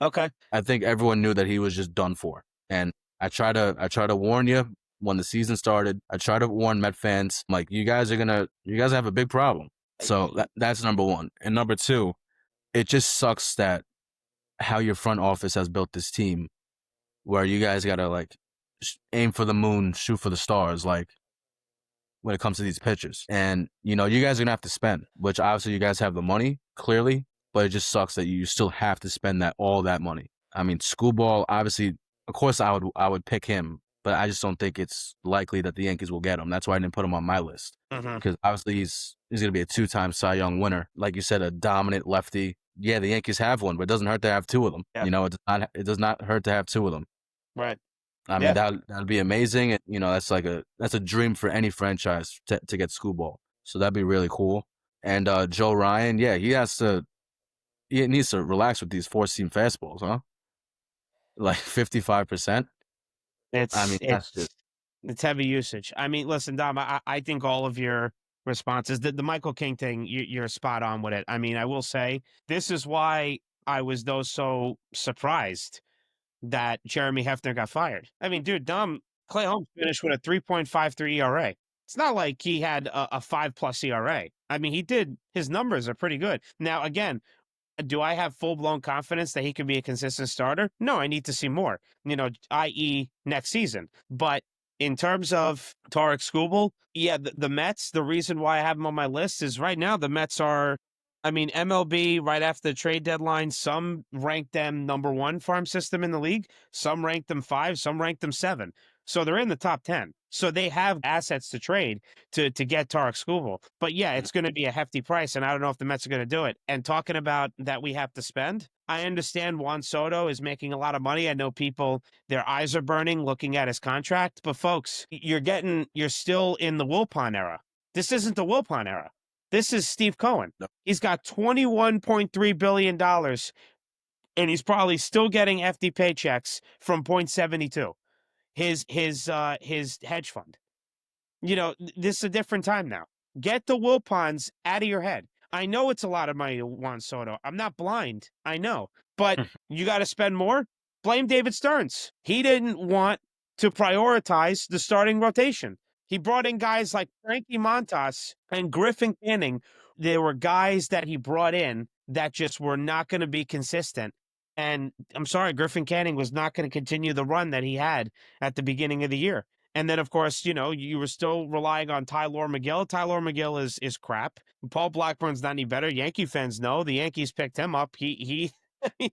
Okay. I think everyone knew that he was just done for. And I try to warn you when the season started. I try to warn Met fans, like, you guys have a big problem. So that's number one. And number two, it just sucks that how your front office has built this team where you guys got to like aim for the moon, shoot for the stars, like when it comes to these pitchers. And, you know, you guys are going to have to spend, which obviously you guys have the money, clearly, but it just sucks that you still have to spend all that money. I mean, Screwball, obviously, of course I would pick him, but I just don't think it's likely that the Yankees will get him. That's why I didn't put him on my list. Because obviously he's going to be a two-time Cy Young winner. Like you said, a dominant lefty. Yeah, the Yankees have one, but it doesn't hurt to have two of them. Yeah. You know, it does not hurt to have two of them. Right. I mean, that'd be amazing. And, you know, that's a dream for any franchise to get Screwball. So that'd be really cool. And Joe Ryan, yeah, he needs to relax with these four-seam fastballs, huh? Like 55%. I mean, It's heavy usage. I mean, listen, Dom, I think all of your responses, the Michael King thing, you're spot on with it. I mean, I will say this is why I was so surprised that Jeremy Hefner got fired. I mean, dude, Dom, Clay Holmes finished with a 3.53 ERA. It's not like he had a 5+ ERA. I mean, his numbers are pretty good. Now, again, do I have full-blown confidence that he can be a consistent starter? No, I need to see more, i.e. next season. But in terms of Tarek Skubal, yeah, the Mets, the reason why I have him on my list is right now the Mets are, I mean, MLB right after the trade deadline, some rank them number one farm system in the league, some rank them 5, some rank them 7. So they're in the top 10. So they have assets to trade to get Tarek Skubal. But yeah, it's going to be a hefty price, and I don't know if the Mets are going to do it. And talking about that we have to spend, I understand Juan Soto is making a lot of money. I know people, their eyes are burning looking at his contract. But folks, you're still in the Wilpon era. This isn't the Wilpon era. This is Steve Cohen. No. He's got $21.3 billion, and he's probably still getting FD paychecks from .72. His hedge fund. This is a different time now. Get the Wilpons out of your head. I know it's a lot of money to Juan Soto. I'm not blind. I know. But you got to spend more? Blame David Stearns. He didn't want to prioritize the starting rotation. He brought in guys like Frankie Montas and Griffin Canning. There were guys that he brought in that just were not going to be consistent. And I'm sorry, Griffin Canning was not going to continue the run that he had at the beginning of the year. And then, of course, you were still relying on Tylor Megill. Tylor Megill is crap. Paul Blackburn's not any better. Yankee fans know. The Yankees picked him up. He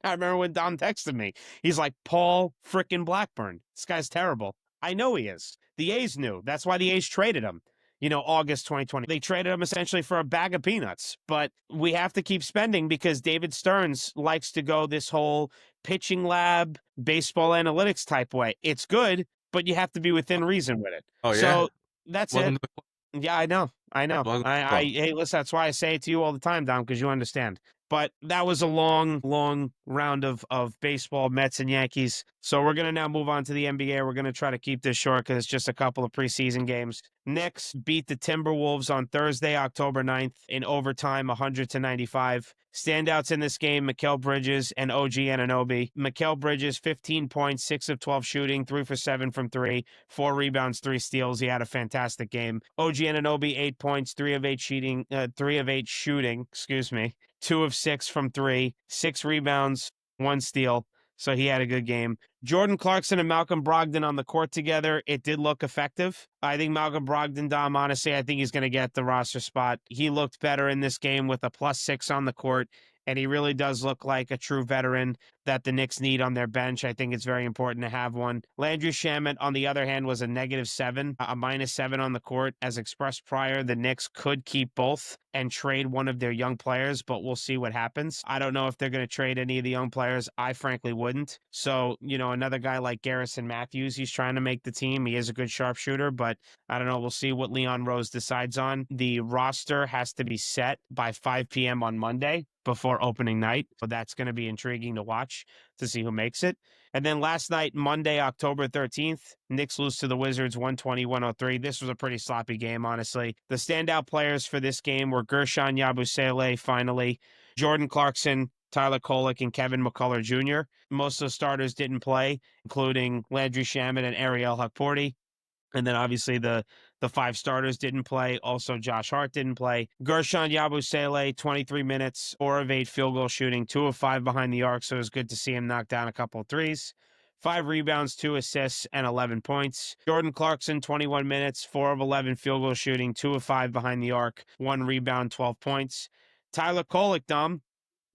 I remember when Dom texted me. He's like, Paul frickin' Blackburn. This guy's terrible. I know he is. The A's knew. That's why the A's traded him. August 2020. They traded him essentially for a bag of peanuts. But we have to keep spending because David Stearns likes to go this whole pitching lab, baseball analytics type way. It's good, but you have to be within reason with it. Oh, yeah. So that's Welcome it. to the club. Yeah, I know. I know. Welcome to the I club. hey, listen, that's why I say it to you all the time, Dom, because you understand. But that was a long, long round of baseball, Mets and Yankees. So we're gonna now move on to the NBA. We're gonna try to keep this short because it's just a couple of preseason games. Knicks beat the Timberwolves on Thursday, October 9th in overtime, 100-95. Standouts in this game, Mikal Bridges and OG Anunoby. Mikal Bridges, 15 points, 6 of 12 shooting, 3 for 7 from 3, 4 rebounds, 3 steals. He had a fantastic game. OG Anunoby, 8 points, 3 of 8 shooting, 3 of 8 shooting, excuse me, 2 of 6 from 3, 6 rebounds, 1 steal. So he had a good game. Jordan Clarkson and Malcolm Brogdon on the court together. It did look effective. I think Malcolm Brogdon, Dom, honestly, I think he's going to get the roster spot. He looked better in this game with a +6 on the court, and he really does look like a true veteran that the Knicks need on their bench. I think it's very important to have one. Landry Shamet, on the other hand, was a -7, a -7 on the court. As expressed prior, the Knicks could keep both and trade one of their young players, but we'll see what happens. I don't know if they're going to trade any of the young players. I frankly wouldn't. So, another guy like Garrison Matthews, he's trying to make the team. He is a good sharpshooter, but I don't know. We'll see what Leon Rose decides on. The roster has to be set by 5 p.m. on Monday before opening night. So that's going to be intriguing to watch to see who makes it. And then last night, Monday, October 13th, Knicks lose to the Wizards 120-103. This was a pretty sloppy game, honestly. The standout players for this game were Gershon Yabusele, finally, Jordan Clarkson, Tyler Kolek, and Kevin McCullough Jr. Most of the starters didn't play, including Landry Shamet and Ariel Hakporti. And then obviously the 5 starters didn't play. Also, Josh Hart didn't play. Gershon Yabusele, 23 minutes, 4 of 8 field goal shooting, 2 of 5 behind the arc. So it was good to see him knock down a couple of threes. 5 rebounds, 2 assists, and 11 points. Jordan Clarkson, 21 minutes, 4 of 11 field goal shooting, 2 of 5 behind the arc, 1 rebound, 12 points. Tyler Kolek, Dom,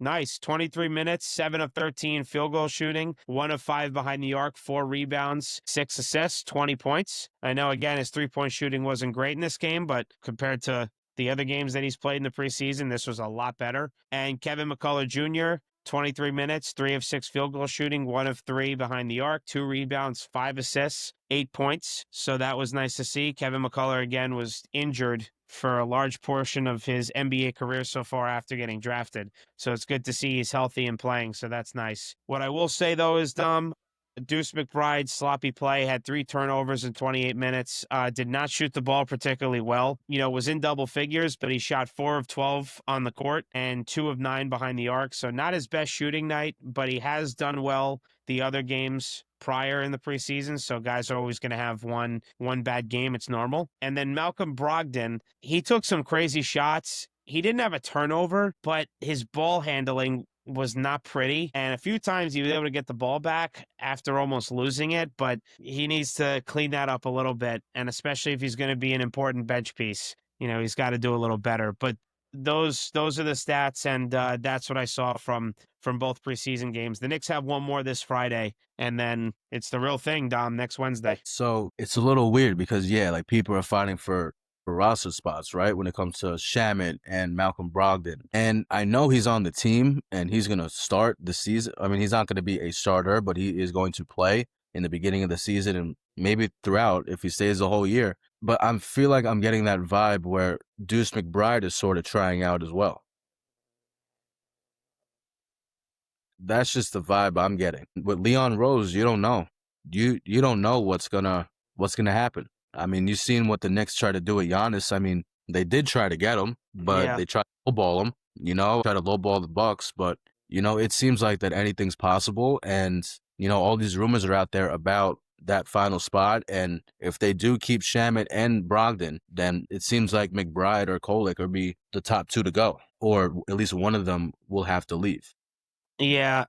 nice. 23 minutes, 7 of 13 field goal shooting, 1 of 5 behind the arc, 4 rebounds, 6 assists, 20 points. I know, again, his 3-point shooting wasn't great in this game, but compared to the other games that he's played in the preseason, this was a lot better. And Kevin McCullough Jr., 23 minutes, 3 of 6 field goal shooting, 1 of 3 behind the arc, 2 rebounds, 5 assists, 8 points. So that was nice to see. Kevin McCullough, again, was injured for a large portion of his NBA career so far after getting drafted. So it's good to see he's healthy and playing. So that's nice. What I will say, though, is, Deuce McBride, sloppy play, had 3 turnovers in 28 minutes, did not shoot the ball particularly well. Was in double figures, but he shot 4 of 12 on the court and 2 of 9 behind the arc. So not his best shooting night, but he has done well the other games prior in the preseason. So guys are always going to have one bad game. It's normal. And then Malcolm Brogdon, he took some crazy shots. He didn't have a turnover, but his ball handling was not pretty. And a few times he was able to get the ball back after almost losing it, but he needs to clean that up a little bit. And especially if he's going to be an important bench piece, he's got to do a little better. But those are the stats, and that's what I saw from both preseason games. The Knicks have one more this Friday, and then it's the real thing, Dom, next Wednesday. So it's a little weird because like people are fighting for roster spots, right? When it comes to Shamet and Malcolm Brogdon. And I know he's on the team and he's gonna start the season. I mean, he's not gonna be a starter, but he is going to play in the beginning of the season and maybe throughout if he stays the whole year. But I feel like I'm getting that vibe where Deuce McBride is sort of trying out as well. That's just the vibe I'm getting. With Leon Rose, you don't know. You don't know what's gonna happen. I mean, you've seen what the Knicks try to do with Giannis. I mean, they did try to get him, but Yeah. they tried to lowball him. Try to lowball the Bucks, but it seems like that anything's possible, and all these rumors are out there about that final spot. And if they do keep Shamet and Brogdon, then it seems like McBride or Kolek will be the top 2 to go, or at least one of them will have to leave. Yeah.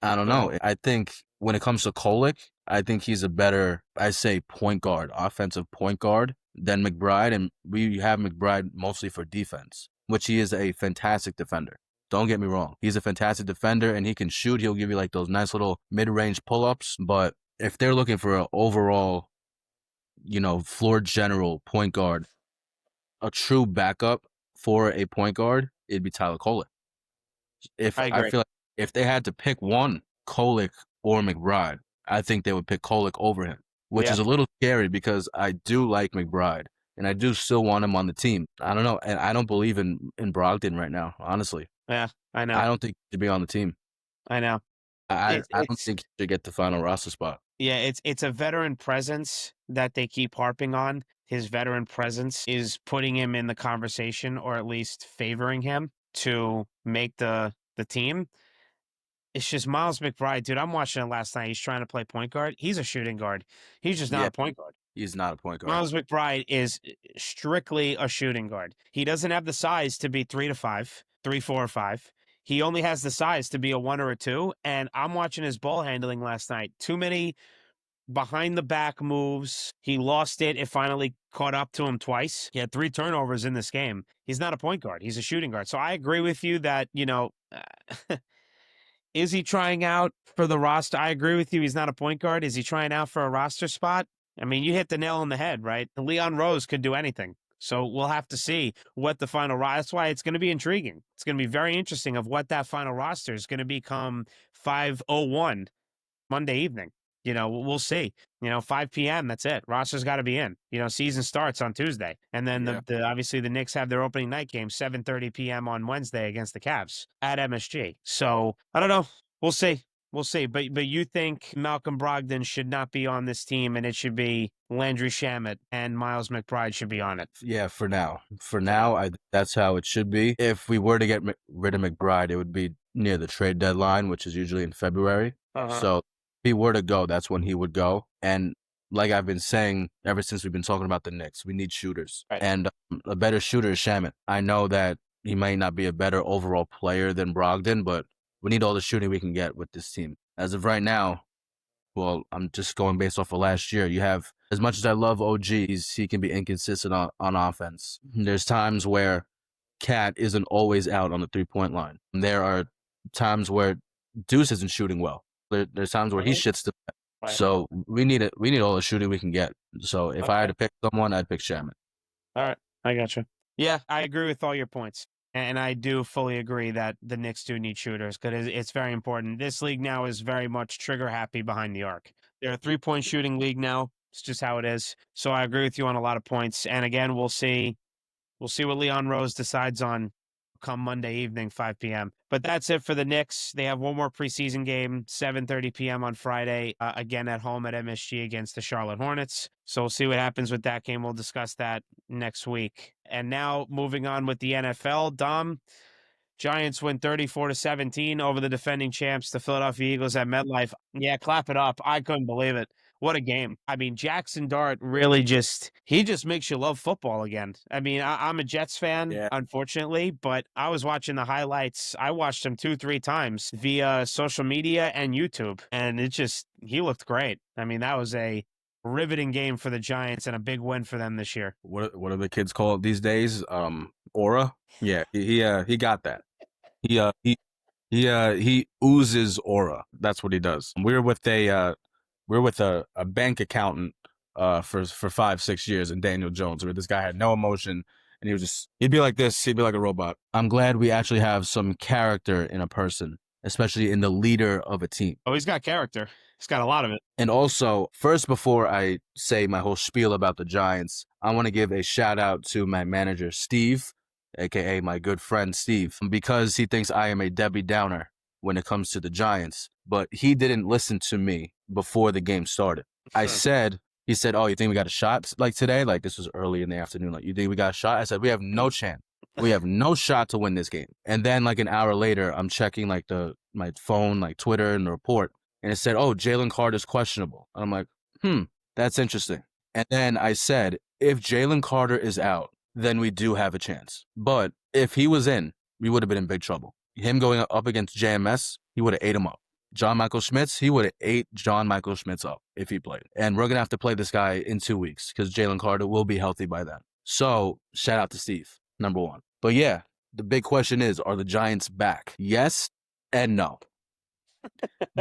I don't Go ahead. know. I think when it comes to Kolek, I think he's a better, I say, point guard, offensive point guard than McBride. And we have McBride mostly for defense, which he is a fantastic defender. Don't get me wrong. He's a fantastic defender and he can shoot. He'll give you like those nice little mid-range pull-ups. But if they're looking for an overall, floor general point guard, a true backup for a point guard, it'd be Tyler Kolek. If I I agree. feel like if they had to pick one, Kolek or McBride, I think they would pick Kolek over him, which Yeah. is a little scary because I do like McBride. and I do still want him on the team. I don't know, and I don't believe in Brogdon right now. Honestly, Yeah, I know. I don't think he should be on the team. I know. I don't It's think he should get the final roster spot. yeah, it's a veteran presence that they keep harping on. His veteran presence is putting him in the conversation or at least favoring him to make the team. It's just Miles McBride, dude. I'm watching it last night. He's trying to play point guard. He's a shooting guard. He's just not Yeah, a point guard. he's not a point guard. Miles McBride is strictly a shooting guard. He doesn't have the size to be 3 to 5, 3, 4, or 5. He only has the size to be a 1 or a 2. And I'm watching his ball handling last night. Too many behind the back moves. He lost it. It finally caught up to him twice. He had 3 turnovers in this game. He's not a point guard. He's a shooting guard. So I agree with you that, is he trying out for the roster? I agree with you. He's not a point guard. Is he trying out for a roster spot? I mean, you hit the nail on the head, right? Leon Rose could do anything. So we'll have to see what the final roster. That's why it's going to be intriguing. It's going to be very interesting of what that final roster is going to become 5:01 Monday evening. We'll see. 5 p.m. That's it. Roster's got to be in. Season starts on Tuesday, and then Yeah. the obviously the Knicks have their opening night game 7:30 p.m. on Wednesday against the Cavs at MSG. So I don't know. We'll see. We'll see. But you think Malcolm Brogdon should not be on this team, and it should be Landry Shamet and Miles McBride should be on it. Yeah, for now. For now, that's how it should be. If we were to get rid of McBride, it would be near the trade deadline, which is usually in February. So if he were to go, that's when he would go. And like I've been saying ever since we've been talking about the Knicks, we need shooters. Right. And a better shooter is Shamet. I know that he might not be a better overall player than Brogdon, but we need all the shooting we can get with this team. As of right now, well, I'm just going based off of last year. You have, as much as I love OG, he can be inconsistent on offense. There's times where Cat isn't always out on the 3-point line. There are times where Deuce isn't shooting well. There's times where he shits the bed. Right. So we need it. We need all the shooting we can get. So if I had to pick someone, I'd pick Shaman. All right. I gotcha. Yeah, I agree with all your points. And I do fully agree that the Knicks do need shooters because it's very important. This league now is very much trigger happy behind the arc. They're a 3-point shooting league now. It's just how it is. So I agree with you on a lot of points. And again, we'll see what Leon Rose decides on come Monday evening, 5 p.m. But that's it for the Knicks. They have one more preseason game, 7:30 p.m. on Friday, again at home at MSG against the Charlotte Hornets. So we'll see what happens with that game. We'll discuss that next week. And now moving on with the NFL, Dom. Giants win 34-17 over the defending champs, the Philadelphia Eagles at MetLife. Yeah, clap it up. I couldn't believe it. What a game. I mean, Jackson Dart really he just makes you love football again. I mean, I'm a Jets fan, unfortunately, but I was watching the highlights. I watched him 2-3 times via social media and YouTube, and he looked great. I mean, that was a riveting game for the Giants and a big win for them this year. What do the kids call it these days? Aura? Yeah, he got that. He oozes aura. That's what he does. We're with a bank accountant for 5-6 years in Daniel Jones, where this guy had no emotion and he'd be like this, he'd be like a robot. I'm glad we actually have some character in a person, especially in the leader of a team. Oh, he's got character. He's got a lot of it. And also, first, before I say my whole spiel about the Giants, I want to give a shout out to my manager, Steve, aka my good friend Steve, because he thinks I am a Debbie Downer when it comes to the Giants. But he didn't listen to me before the game started. He said, oh, you think we got a shot like today? Like this was early in the afternoon. Like, you think we got a shot? I said, we have no chance. We have no shot to win this game. And then like an hour later, I'm checking like my phone, like Twitter and the report. And it said, oh, Jalen Carter's questionable. And I'm like, that's interesting. And then I said, if Jalen Carter is out, then we do have a chance. But if he was in, we would have been in big trouble. Him going up against JMS, he would have ate him up. John Michael Schmitz, he would have ate John Michael Schmitz up if he played. And we're going to have to play this guy in 2 weeks because Jalen Carter will be healthy by then. So shout out to Steve, number one. But yeah, the big question is, are the Giants back? Yes and no.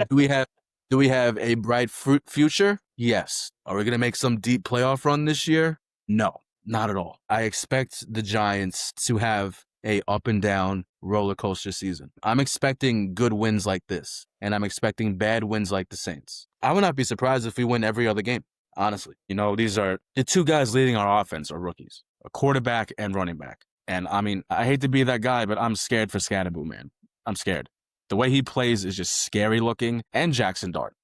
Do we have a bright future? Yes. Are we going to make some deep playoff run this year? No, not at all. I expect the Giants to have a up and down roller coaster season. I'm expecting good wins like this, and I'm expecting bad wins like the Saints. I would not be surprised if we win every other game. Honestly, these are the two guys leading our offense are rookies, a quarterback and running back. And I mean, I hate to be that guy, but I'm scared for Scannaboo, man. I'm scared. The way he plays is just scary looking. And Jackson Dart.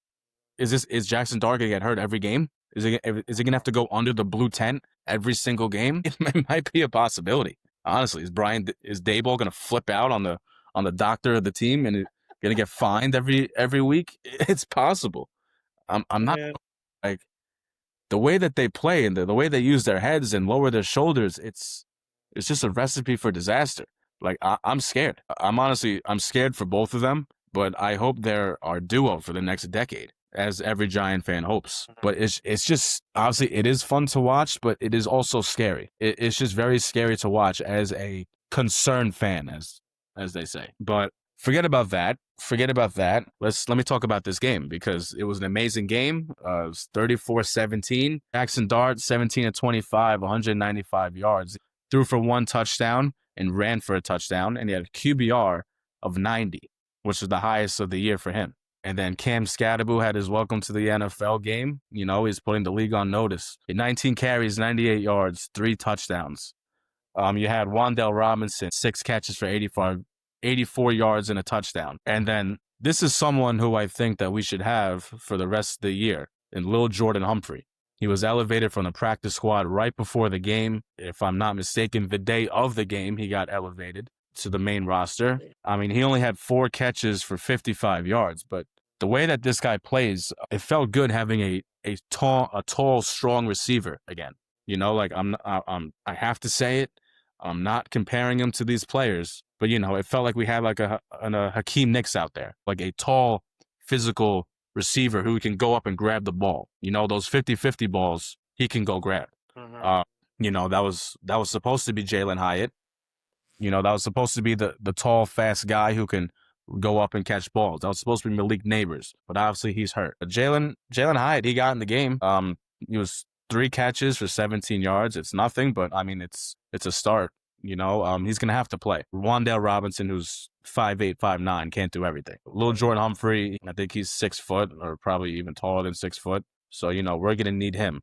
Is Jackson Dart gonna get hurt every game? Is he gonna have to go under the blue tent every single game? It might be a possibility. Honestly, is Daboll gonna flip out on the doctor of the team and gonna get fined every week? It's possible. I'm not Yeah. like the way that they play and the way they use their heads and lower their shoulders. It's just a recipe for disaster. Like I'm scared. I'm scared for both of them, but I hope they're our duo for the next decade, as every Giant fan hopes. But it's just obviously it is fun to watch, but it is also scary. It's just very scary to watch as a concerned fan, as they say. But forget about that. Forget about that. Let me talk about this game because it was an amazing game. It was 34-17. Jackson Dart, 17-25, 195 yards. Threw for one touchdown and ran for a touchdown, and he had a QBR of 90, which is the highest of the year for him. And then Cam Scatterbo had his welcome to the NFL game. He's putting the league on notice. 19 carries, 98 yards, 3 touchdowns. You had Wan'Dale Robinson, 6 catches for 84 yards and a touchdown. And then this is someone who I think that we should have for the rest of the year, in Lil Jordan Humphrey. He was elevated from the practice squad right before the game. If I'm not mistaken, the day of the game, he got elevated to the main roster. I mean, he only had 4 catches for 55 yards, but the way that this guy plays, it felt good having a tall, strong receiver again. Like I have to say it. I'm not comparing him to these players, but it felt like we had like a Hakeem Nicks out there, like a tall, physical receiver who can go up and grab the ball. Those 50-50 balls, he can go grab. That was supposed to be Jalen Hyatt. That was supposed to be the tall, fast guy who can go up and catch balls. That was supposed to be Malik Neighbors, but obviously he's hurt. But Jalen Hyatt, he got in the game. He was 3 catches for 17 yards. It's nothing, but I mean, it's a start. He's gonna have to play. Wan'Dale Robinson, who's 5'8", 5'9", can't do everything. Lil Jordan Humphrey, I think he's 6 foot or probably even taller than 6 foot. So we're gonna need him.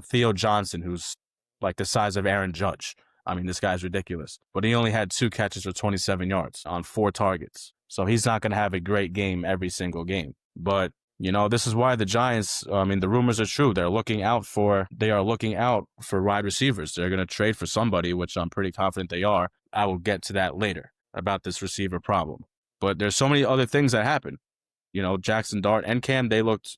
Theo Johnson, who's like the size of Aaron Judge. I mean, this guy's ridiculous. But he only had 2 catches for 27 yards on 4 targets. So he's not gonna have a great game every single game. But this is why the Giants, I mean, the rumors are true. They are looking out for wide receivers. They're going to trade for somebody, which I'm pretty confident they are. I will get to that later about this receiver problem. But there's so many other things that happen. Jackson Dart and Cam, they looked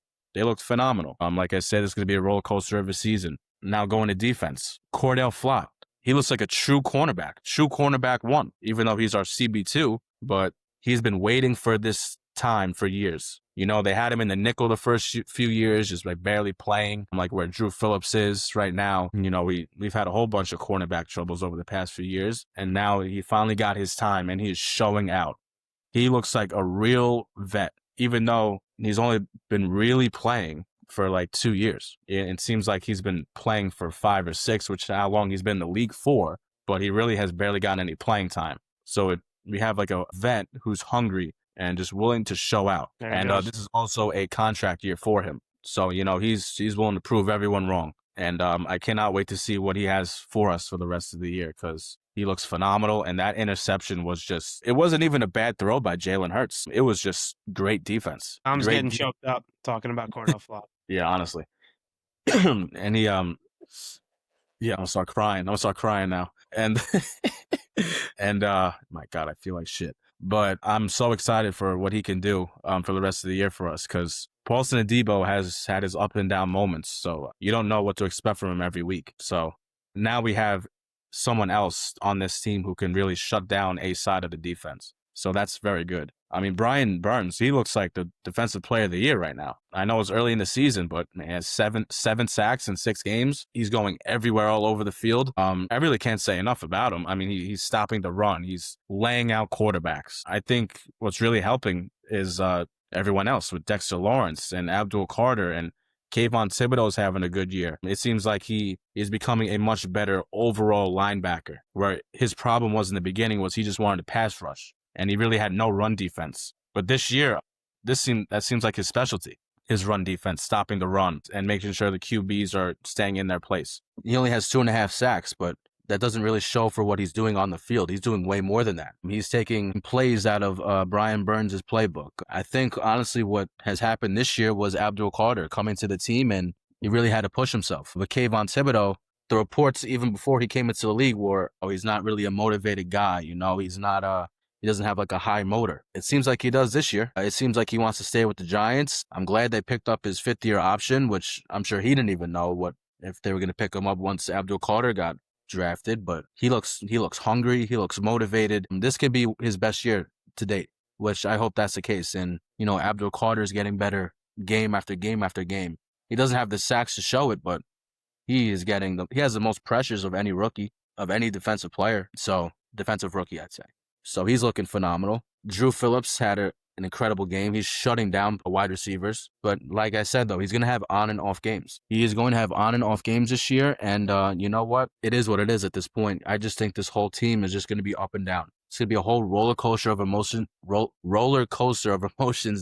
phenomenal. Like I said, it's going to be a roller coaster of a season. Now going to defense, Cordell Flott. He looks like a true cornerback 1, even though he's our CB2, but he's been waiting for this time for years. They had him in the nickel the first few years, just like barely playing, like where Drew Phillips is right now. We've had a whole bunch of cornerback troubles over the past few years, and now he finally got his time, and he is showing out. He looks like a real vet, even though he's only been really playing for like 2 years. It seems like he's been playing for 5 or 6, which is how long he's been in the league for, but he really has barely gotten any playing time. So we have like a vet who's hungry and just willing to show out. And this is also a contract year for him. So, he's willing to prove everyone wrong. And I cannot wait to see what he has for us for the rest of the year because he looks phenomenal. And that interception it wasn't even a bad throw by Jalen Hurts. It was just great defense. I'm getting choked up talking about Cordell Flott. Yeah, honestly. And he, yeah, I'm gonna start crying. Now. And, and, my God, I feel like shit. But I'm so excited for what he can do for the rest of the year for us because Paulson Adebo has had his up and down moments. So you don't know what to expect from him every week. So now we have someone else on this team who can really shut down a side of the defense. So that's very good. I mean, Brian Burns, he looks like the defensive player of the year right now. I know it's early in the season, but man, he has seven sacks in 6 games. He's going everywhere all over the field. I really can't say enough about him. I mean, he's stopping the run. He's laying out quarterbacks. I think what's really helping is everyone else with Dexter Lawrence and Abdul Carter and Kayvon Thibodeau's having a good year. It seems like he is becoming a much better overall linebacker, where his problem was in the beginning was he just wanted to pass rush. And he really had no run defense. But this year, that seems like his specialty. his run defense, stopping the run and making sure the QBs are staying in their place. He only has 2.5 sacks, but that doesn't really show for what he's doing on the field. He's doing way more than that. He's taking plays out of Brian Burns' playbook. I think, honestly, what has happened this year was Abdul Carter coming to the team, and he really had to push himself. But Kayvon Thibodeau, the reports even before he came into the league were, oh, he's not really a motivated guy. He's not he doesn't have like a high motor. It seems like he does this year. It seems like he wants to stay with the Giants. I'm glad they picked up his 5th-year option, which I'm sure he didn't even know if they were going to pick him up once Abdul Carter got drafted. But he looks hungry. He looks motivated. This could be his best year to date, which I hope that's the case. And, Abdul Carter is getting better game after game after game. He doesn't have the sacks to show it, but he has the most pressures of any rookie, of any defensive player. So, defensive rookie, I'd say. So he's looking phenomenal. Drew Phillips had an incredible game. He's shutting down wide receivers. But like I said, though, he's going to have on and off games. He is going to have on and off games this year. And you know what? It is what it is at this point. I just think this whole team is just going to be up and down. It's going to be a whole roller coaster of emotions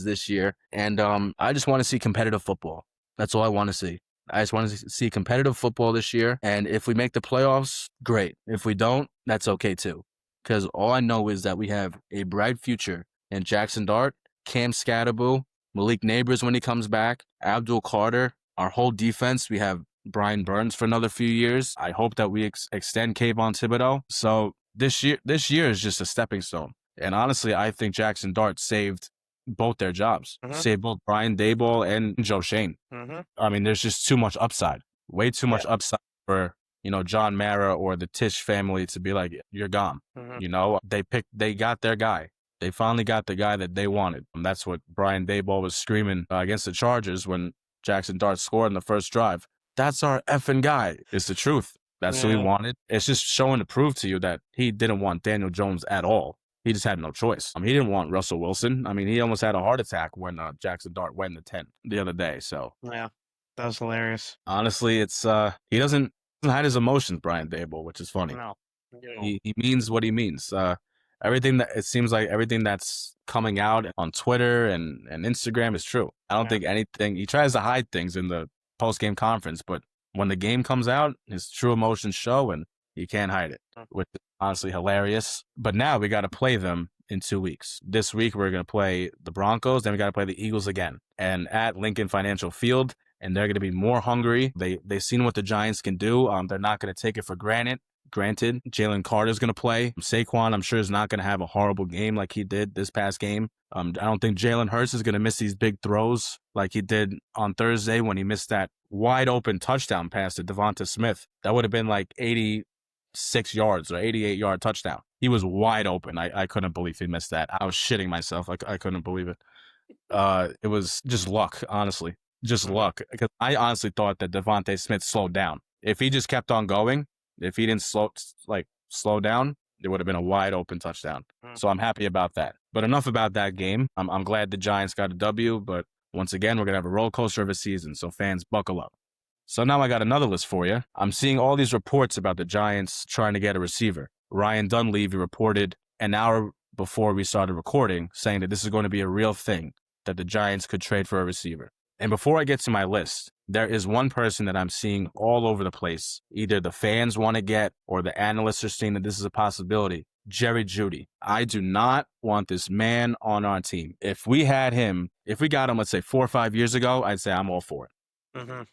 this year. And I just want to see competitive football. That's all I want to see. I just want to see competitive football this year. And if we make the playoffs, great. If we don't, that's okay too. Because all I know is that we have a bright future in Jackson Dart, Cam Scatterbo, Malik Neighbors when he comes back, Abdul Carter, our whole defense. We have Brian Burns for another few years. I hope that we extend Kayvon Thibodeau. So this year is just a stepping stone. And honestly, I think Jackson Dart saved both their jobs. Saved both Brian Daboll and Joe Shane. I mean, there's just too much upside. Way too much upside for John Mara or the Tisch family to be like, you're gone. They got their guy. They finally got the guy that they wanted. And that's what Brian Daboll was screaming against the Chargers when Jackson Dart scored in the first drive. That's our effing guy. It's the truth. That's who he wanted. It's just showing to prove to you that he didn't want Daniel Jones at all. He just had no choice. He didn't want Russell Wilson. He almost had a heart attack when Jackson Dart went in the 10 the other day. So yeah, that was hilarious. Honestly, it's he doesn't hide his emotions, Brian Daboll, which is funny. No. He means what he means. Everything that's coming out on Twitter and Instagram is true. I don't think anything. He tries to hide things in the post-game conference, but when the game comes out, his true emotions show, and he can't hide it, which is honestly hilarious. But now we got to play them in 2 weeks. This week we're going to play the Broncos, then we got to play the Eagles again, and at Lincoln Financial Field. And they're going to be more hungry. They've seen what the Giants can do. They're not going to take it for granted. Granted, Jalen Carter's going to play. Saquon, I'm sure, is not going to have a horrible game like he did this past game. I don't think Jalen Hurts is going to miss these big throws like he did on Thursday when he missed that wide open touchdown pass to Devonta Smith. That would have been like 86 yards or 88-yard touchdown. He was wide open. I couldn't believe he missed that. I was shitting myself. I couldn't believe it. It was just luck, honestly. Just luck, because I honestly thought that Devonta Smith slowed down. If he just kept on going, if he didn't slow down, it would have been a wide open touchdown. So I'm happy about that. But enough about that game. I'm glad the Giants got a W, but once again, we're going to have a roller coaster of a season, so fans, buckle up. So now I got another list for you. I'm seeing all these reports about the Giants trying to get a receiver. Ryan Dunleavy reported an hour before we started recording saying that this is going to be a real thing, that the Giants could trade for a receiver. And before I get to my list, there is one person that I'm seeing all over the place. Either the fans want to get or the analysts are seeing that this is a possibility. Jerry Jeudy. I do not want this man on our team. If we got him, let's say 4 or 5 years ago, I'd say I'm all for it.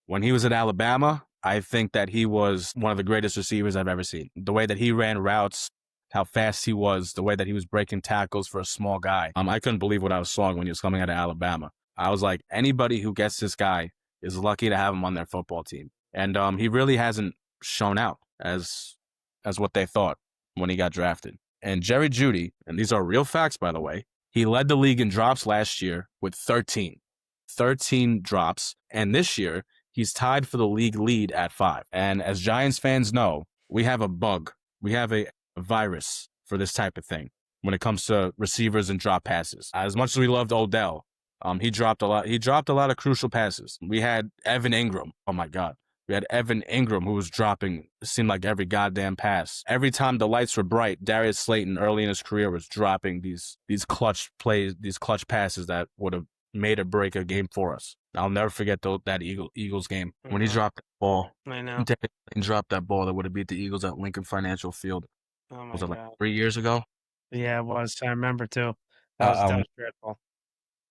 When he was at Alabama, I think that he was one of the greatest receivers I've ever seen. The way that he ran routes, how fast he was, the way that he was breaking tackles for a small guy. I couldn't believe what I was seeing when he was coming out of Alabama. I was like, anybody who gets this guy is lucky to have him on their football team. And he really hasn't shown out as what they thought when he got drafted. And Jerry Jeudy, and these are real facts, by the way, he led the league in drops last year with 13 drops. And this year, he's tied for the league lead at 5. And as Giants fans know, we have a bug. We have a virus for this type of thing when it comes to receivers and drop passes. As much as we loved Odell, he dropped a lot. He dropped a lot of crucial passes. We had Evan Ingram. Oh my God. We had Evan Ingram who was dropping, it seemed like every goddamn pass. Every time the lights were bright, Darius Slayton early in his career was dropping these clutch plays, these clutch passes that would have made or break a game for us. I'll never forget that Eagles game when he Mhm. dropped that ball. I know. And dropped that ball that would have beat the Eagles at Lincoln Financial Field. Oh Was my it like god. 3 years ago? Yeah, it was. I remember too. I, That I'll, was dreadful.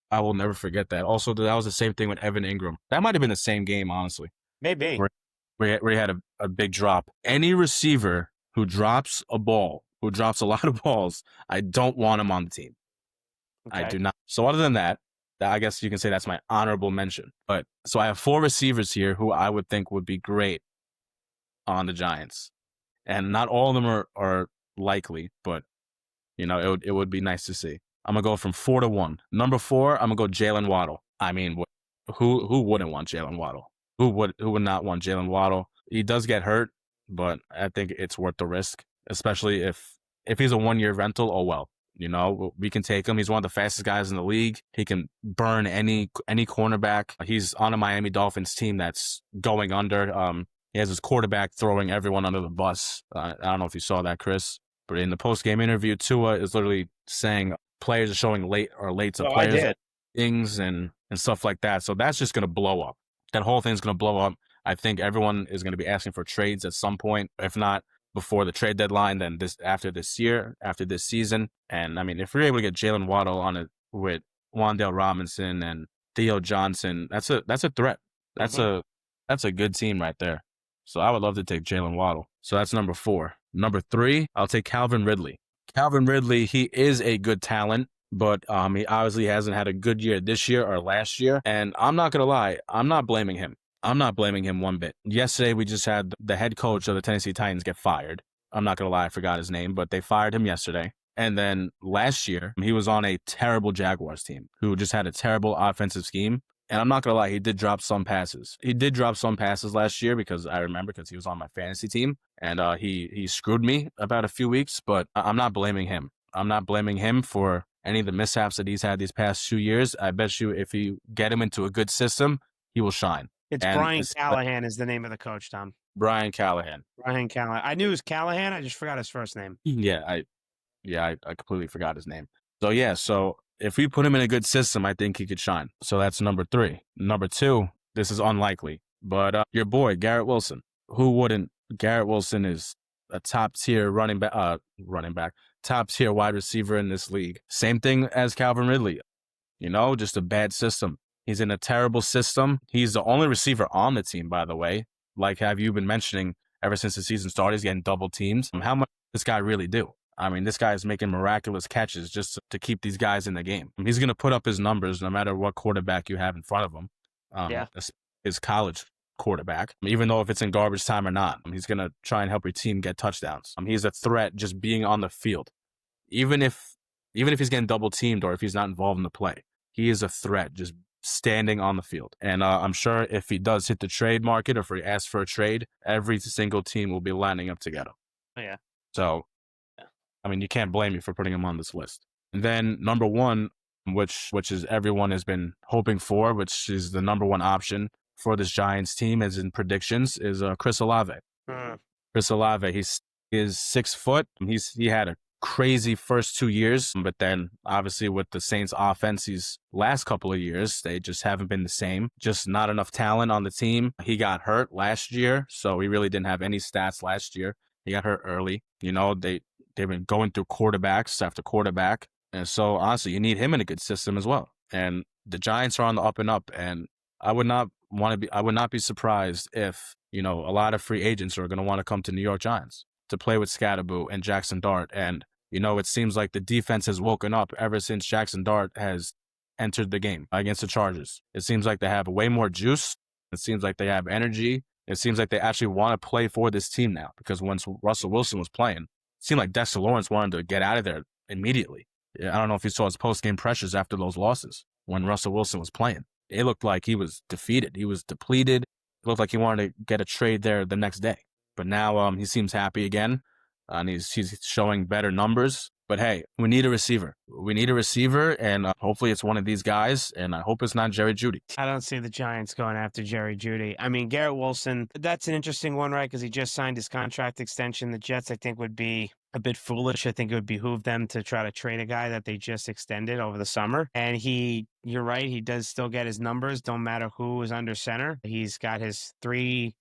I will never forget that. Also, that was the same thing with Evan Ingram. That might have been the same game, honestly, Maybe. where where he had a big drop. Any receiver who drops a ball, who drops a lot of balls, I don't want him on the team. I Okay. do not. So other than that, I guess you can say that's my honorable mention. But so I have 4 receivers here who I would think would be great on the Giants, and not all of them are likely, but it would be nice to see. I'm gonna go from 4 to 1. Number 4, I'm gonna go Jalen Waddle. I mean, who wouldn't want Jalen Waddle? Who would not want Jalen Waddle? He does get hurt, but I think it's worth the risk, especially if he's a 1 year rental. Oh well, we can take him. He's one of the fastest guys in the league. He can burn any cornerback. He's on a Miami Dolphins team that's going under. He has his quarterback throwing everyone under the bus. I don't know if you saw that, Chris. But in the post-game interview, Tua is literally saying players are showing late to Oh, I players did. things and stuff like that. So that's just going to blow up. That whole thing's going to blow up. I think everyone is going to be asking for trades at some point, if not before the trade deadline, then after this year, after this season. And I mean, if we're able to get Jalen Waddle on it with Wan'Dale Robinson and Theo Johnson, that's a threat. That's Mhm. that's a good team right there. So I would love to take Jalen Waddle. So that's number 4. Number 3, I'll take Calvin Ridley. Calvin Ridley, he is a good talent, but he obviously hasn't had a good year this year or last year. And I'm not gonna lie, I'm not blaming him. I'm not blaming him one bit. Yesterday, we just had the head coach of the Tennessee Titans get fired. I'm not gonna lie, I forgot his name, but they fired him yesterday. And then last year, he was on a terrible Jaguars team who just had a terrible offensive scheme. And I'm not gonna lie, he did drop some passes. He did drop some passes last year because I remember because he was on my fantasy team and he screwed me about a few weeks. But I'm not blaming him. I'm not blaming him for any of the mishaps that he's had these past 2 years. I bet you if you get him into a good system, he will shine. It's And Brian it's like Callahan is the name of the coach, Tom. Brian Callahan. Brian Callahan. I knew it was Callahan. I just forgot his first name. I completely forgot his name. So if we put him in a good system, I think he could shine. So that's number 3. Number 2, this is unlikely, but your boy Garrett Wilson. Who wouldn't? Garrett Wilson is a top tier running back, top tier wide receiver in this league. Same thing as Calvin Ridley. Just a bad system. He's in a terrible system. He's the only receiver on the team, by the way. Like have you been mentioning ever since the season started, he's getting double teams. How much does this guy really do? I mean, this guy is making miraculous catches just to keep these guys in the game. He's going to put up his numbers no matter what quarterback you have in front of him. Yeah. His college quarterback, even though if it's in garbage time or not, he's going to try and help your team get touchdowns. He's a threat just being on the field. Even if he's getting double teamed or if he's not involved in the play, he is a threat just standing on the field. And I'm sure if he does hit the trade market or if he asks for a trade, every single team will be lining up to get him. Oh, yeah. So, I mean, you can't blame me for putting him on this list. And then number 1, which is everyone has been hoping for, which is the number 1 option for this Giants team as in predictions, is Chris Olave. Chris Olave, he is 6 foot. He had a crazy first 2 years, but then obviously with the Saints offense, these last couple of years, they just haven't been the same. Just not enough talent on the team. He got hurt last year, so he really didn't have any stats last year. He got hurt early. They've been going through quarterbacks after quarterback. And so honestly, you need him in a good system as well. And the Giants are on the up and up, and I would not be surprised if, a lot of free agents are going to want to come to New York Giants to play with Scatterboo and Jackson Dart. And, it seems like the defense has woken up ever since Jackson Dart has entered the game against the Chargers. It seems like they have way more juice. It seems like they have energy. It seems like they actually want to play for this team now, because once Russell Wilson was playing, it seemed like Dexter Lawrence wanted to get out of there immediately. I don't know if you saw his post-game pressures after those losses when Russell Wilson was playing. It looked like he was defeated. He was depleted. It looked like he wanted to get a trade there the next day. But now he seems happy again, and he's showing better numbers. But hey, we need a receiver. We need a receiver, and hopefully it's one of these guys, and I hope it's not Jerry Jeudy. I don't see the Giants going after Jerry Jeudy. I mean, Garrett Wilson, that's an interesting one, right? Because he just signed his contract extension. The Jets, I think, would be a bit foolish. I think it would behoove them to try to trade a guy that they just extended over the summer. And you're right, he does still get his numbers, don't matter who is under center. He's got his 3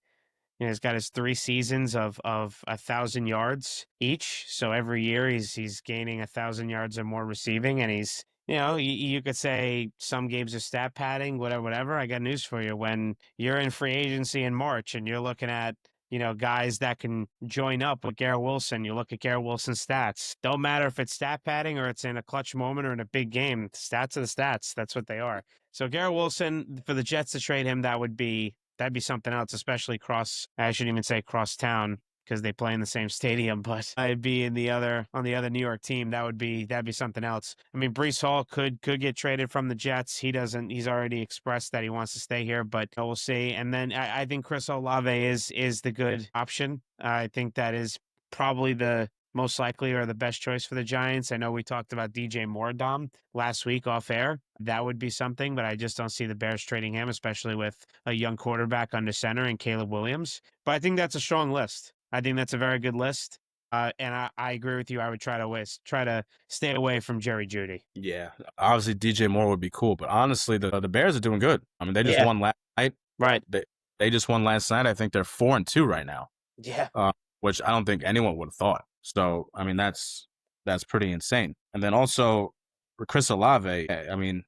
seasons of 1,000 yards each. So every year he's gaining 1,000 yards or more receiving, and you could say some games are stat padding, whatever, whatever. I got news for you. When you're in free agency in March and you're looking at guys that can join up with Garrett Wilson, you look at Garrett Wilson's stats. Don't matter if it's stat padding or it's in a clutch moment or in a big game. Stats are the stats. That's what they are. So Garrett Wilson, for the Jets to trade him, that'd be something else, especially I shouldn't even say cross town because they play in the same stadium, but I'd be on the other New York team. That'd be something else. I mean, Breece Hall could get traded from the Jets. He's already expressed that he wants to stay here, but we'll see. And then I think Chris Olave is the good option. I think that is probably the most likely or the best choice for the Giants. I know we talked about DJ Moore, Dom, last week off air. That would be something, but I just don't see the Bears trading him, especially with a young quarterback under center and Caleb Williams. But I think that's a strong list. I think that's a very good list. And I agree with you. I would try to stay away from Jerry Jeudy. Yeah, obviously DJ Moore would be cool, but honestly, the Bears are doing good. I mean, they just Yeah. won last night. Right. They just won last night. I think they're 4-2 right now. Yeah. Which I don't think anyone would have thought. So I mean, that's pretty insane. And then also for Chris Olave, I mean,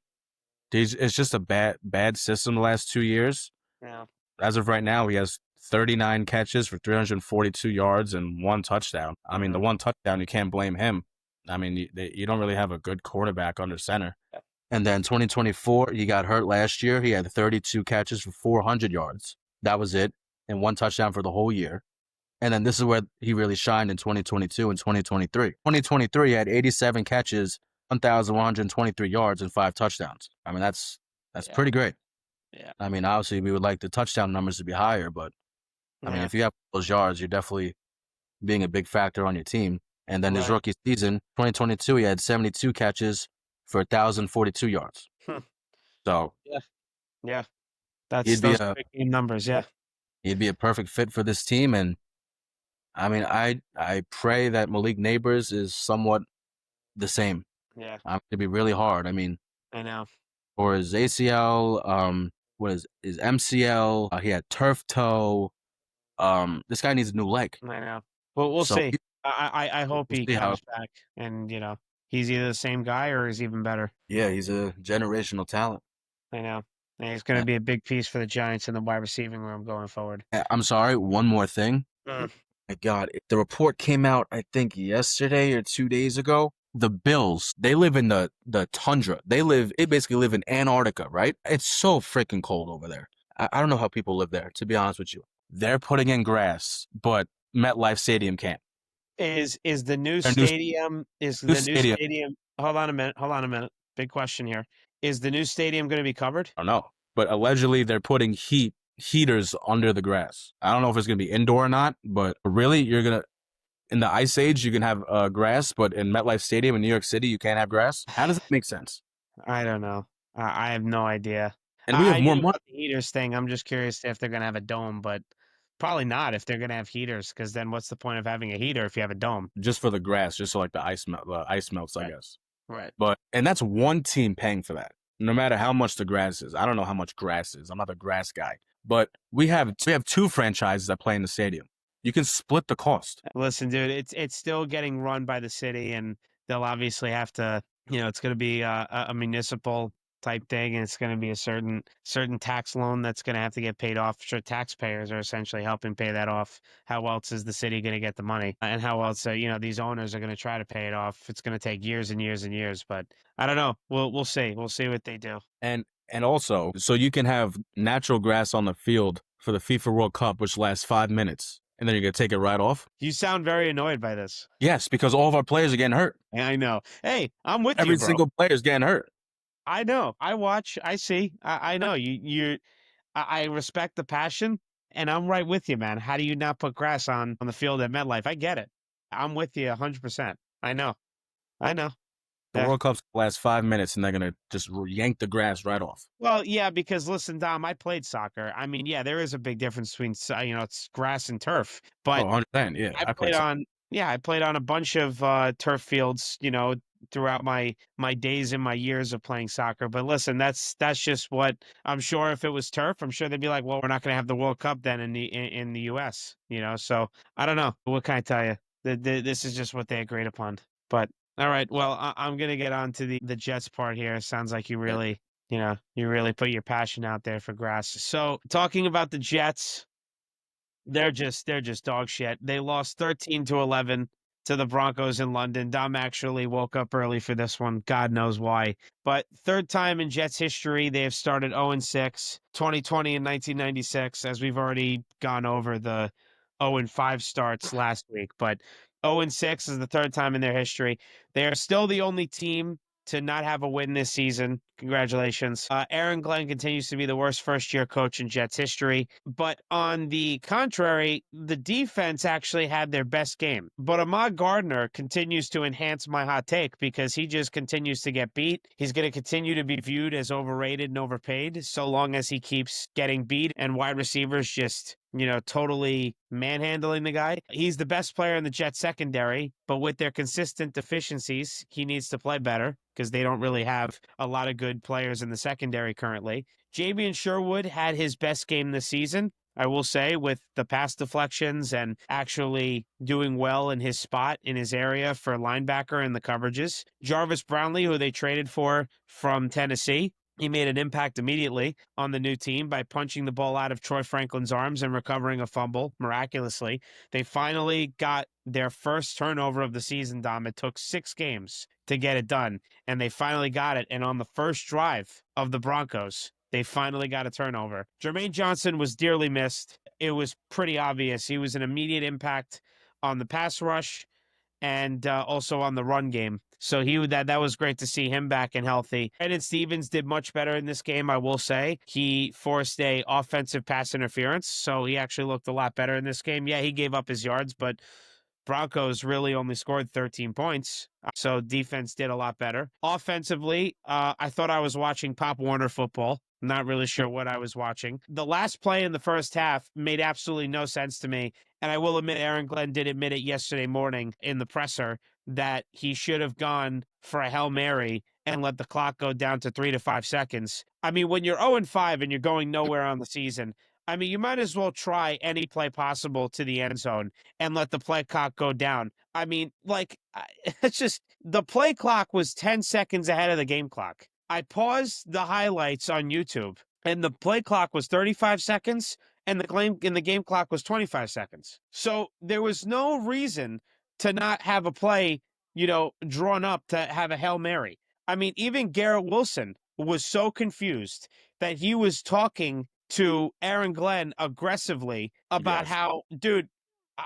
it's just a bad system the last 2 years. Yeah. As of right now, he has 39 catches for 342 yards and 1 touchdown. I mean, the 1 touchdown, you can't blame him. I mean, you don't really have a good quarterback under center. And then 2024, he got hurt last year. He had 32 catches for 400 yards. That was it, and 1 touchdown for the whole year. And then this is where he really shined in 2022 and 2023. 2023, he had 87 catches, 1,123 yards, and 5 touchdowns. I mean, that's pretty great. Yeah. I mean, obviously, we would like the touchdown numbers to be higher, but I mean, if you have those yards, you're definitely being a big factor on your team. And then his rookie season, 2022, he had 72 catches for 1,042 yards. So Yeah. Those are big game numbers. Yeah. He'd be a perfect fit for this team. And I mean, I pray that Malik Neighbors is somewhat the same. Yeah. It'd be really hard. I mean, I know. For his ACL, what is his MCL? He had turf toe. This guy needs a new leg. I know. Well, we'll see. I hope he comes back and, he's either the same guy or he's even better. Yeah, he's a generational talent. I know. And he's going to be a big piece for the Giants in the wide receiving room going forward. I'm sorry, one more thing. My God, the report came out, I think, yesterday or 2 days ago. The Bills, they live in the tundra. They basically live in Antarctica, right? It's so freaking cold over there. I don't know how people live there, to be honest with you. They're putting in grass, but MetLife Stadium can't. Is the new stadium Hold on a minute. Big question here. Is the new stadium going to be covered? I don't know, but allegedly they're putting heaters under the grass. I don't know if it's going to be indoor or not, but really in the Ice Age, you can have grass, but in MetLife Stadium in New York City, you can't have grass. How does that make sense? I don't know. I have no idea. And we have more money. The heaters thing, I'm just curious if they're going to have a dome, but probably not if they're going to have heaters, because then what's the point of having a heater if you have a dome? Just for the grass, just so like the ice melts, I guess. Right. And that's one team paying for that, no matter how much the grass is. I don't know how much grass is. I'm not a grass guy. But we have 2 franchises that play in the stadium. You can split the cost. Listen, dude, it's still getting run by the city, and they'll obviously have to, it's going to be a municipal type thing, and it's going to be a certain tax loan that's going to have to get paid off. Sure, taxpayers are essentially helping pay that off. How else is the city going to get the money? And how else, these owners are going to try to pay it off? It's going to take years and years and years, but I don't know. We'll see. We'll see what they do. And also, so you can have natural grass on the field for the FIFA World Cup, which lasts 5 minutes. And then you're going to take it right off? You sound very annoyed by this. Yes, because all of our players are getting hurt. I know. Hey, I'm with you, Every bro. single player is getting hurt. I know. I watch. I see. I know. I respect the passion, and I'm right with you, man. How do you not put grass on the field at MetLife? I get it. I'm with you 100%. I know. The World Cup's last 5 minutes, and they're going to just yank the grass right off. Well, yeah, because listen, Dom, I played soccer. I mean, yeah, there is a big difference between, it's grass and turf. But 100%, yeah. I played on Yeah, I played on a bunch of turf fields, throughout my days and my years of playing soccer. But listen, that's just what I'm sure. If it was turf, I'm sure they'd be like, "Well, we're not going to have the World Cup then in the U.S." So I don't know. What can I tell you? This is just what they agreed upon. But all right, well, I'm gonna get on to the Jets part here. Sounds like Yeah. you really put your passion out there for grass. So talking about the Jets. They're just dog shit. They lost 13-11 to the Broncos in London. Dom actually woke up early for this one. God knows why. But third time in Jets history, they have started 0-6, 2020 and 1996, as we've already gone over the 0-5 starts last week. But 0-6 is the third time in their history. They are still the only team to not have a win this season. Congratulations. Aaron Glenn continues to be the worst first-year coach in Jets history. But on the contrary, the defense actually had their best game. But Ahmad Gardner continues to enhance my hot take because he just continues to get beat. He's going to continue to be viewed as overrated and overpaid so long as he keeps getting beat and wide receivers just totally manhandling the guy. He's the best player in the Jets secondary, but with their consistent deficiencies, he needs to play better because they don't really have a lot of good players in the secondary currently. Jabian Sherwood had his best game this season, I will say, with the pass deflections and actually doing well in his spot in his area for linebacker and the coverages. Jarvis Brownlee, who they traded for from Tennessee, he made an impact immediately on the new team by punching the ball out of Troy Franklin's arms and recovering a fumble miraculously. They finally got their first turnover of the season, Dom. It took 6 games to get it done, and they finally got it. And on the first drive of the Broncos, they finally got a turnover. Jermaine Johnson was dearly missed. It was pretty obvious. He was an immediate impact on the pass rush and also on the run game. So that was great to see him back and healthy. Brandon Stevens did much better in this game, I will say. He forced a offensive pass interference, so he actually looked a lot better in this game. Yeah, he gave up his yards, but Broncos really only scored 13 points. So defense did a lot better. Offensively, I thought I was watching Pop Warner football. Not really sure what I was watching. The last play in the first half made absolutely no sense to me. And I will admit, Aaron Glenn did admit it yesterday morning in the presser that he should have gone for a Hail Mary and let the clock go down to 3 to 5 seconds. I mean, when you're 0-5 and you're going nowhere on the season, I mean, you might as well try any play possible to the end zone and let the play clock go down. I mean, it's just the play clock was 10 seconds ahead of the game clock. I paused the highlights on YouTube and the play clock was 35 seconds and the game clock was 25 seconds. So there was no reason to not have a play, drawn up to have a Hail Mary. I mean, even Garrett Wilson was so confused that he was talking to Aaron Glenn aggressively about Yes. how, dude,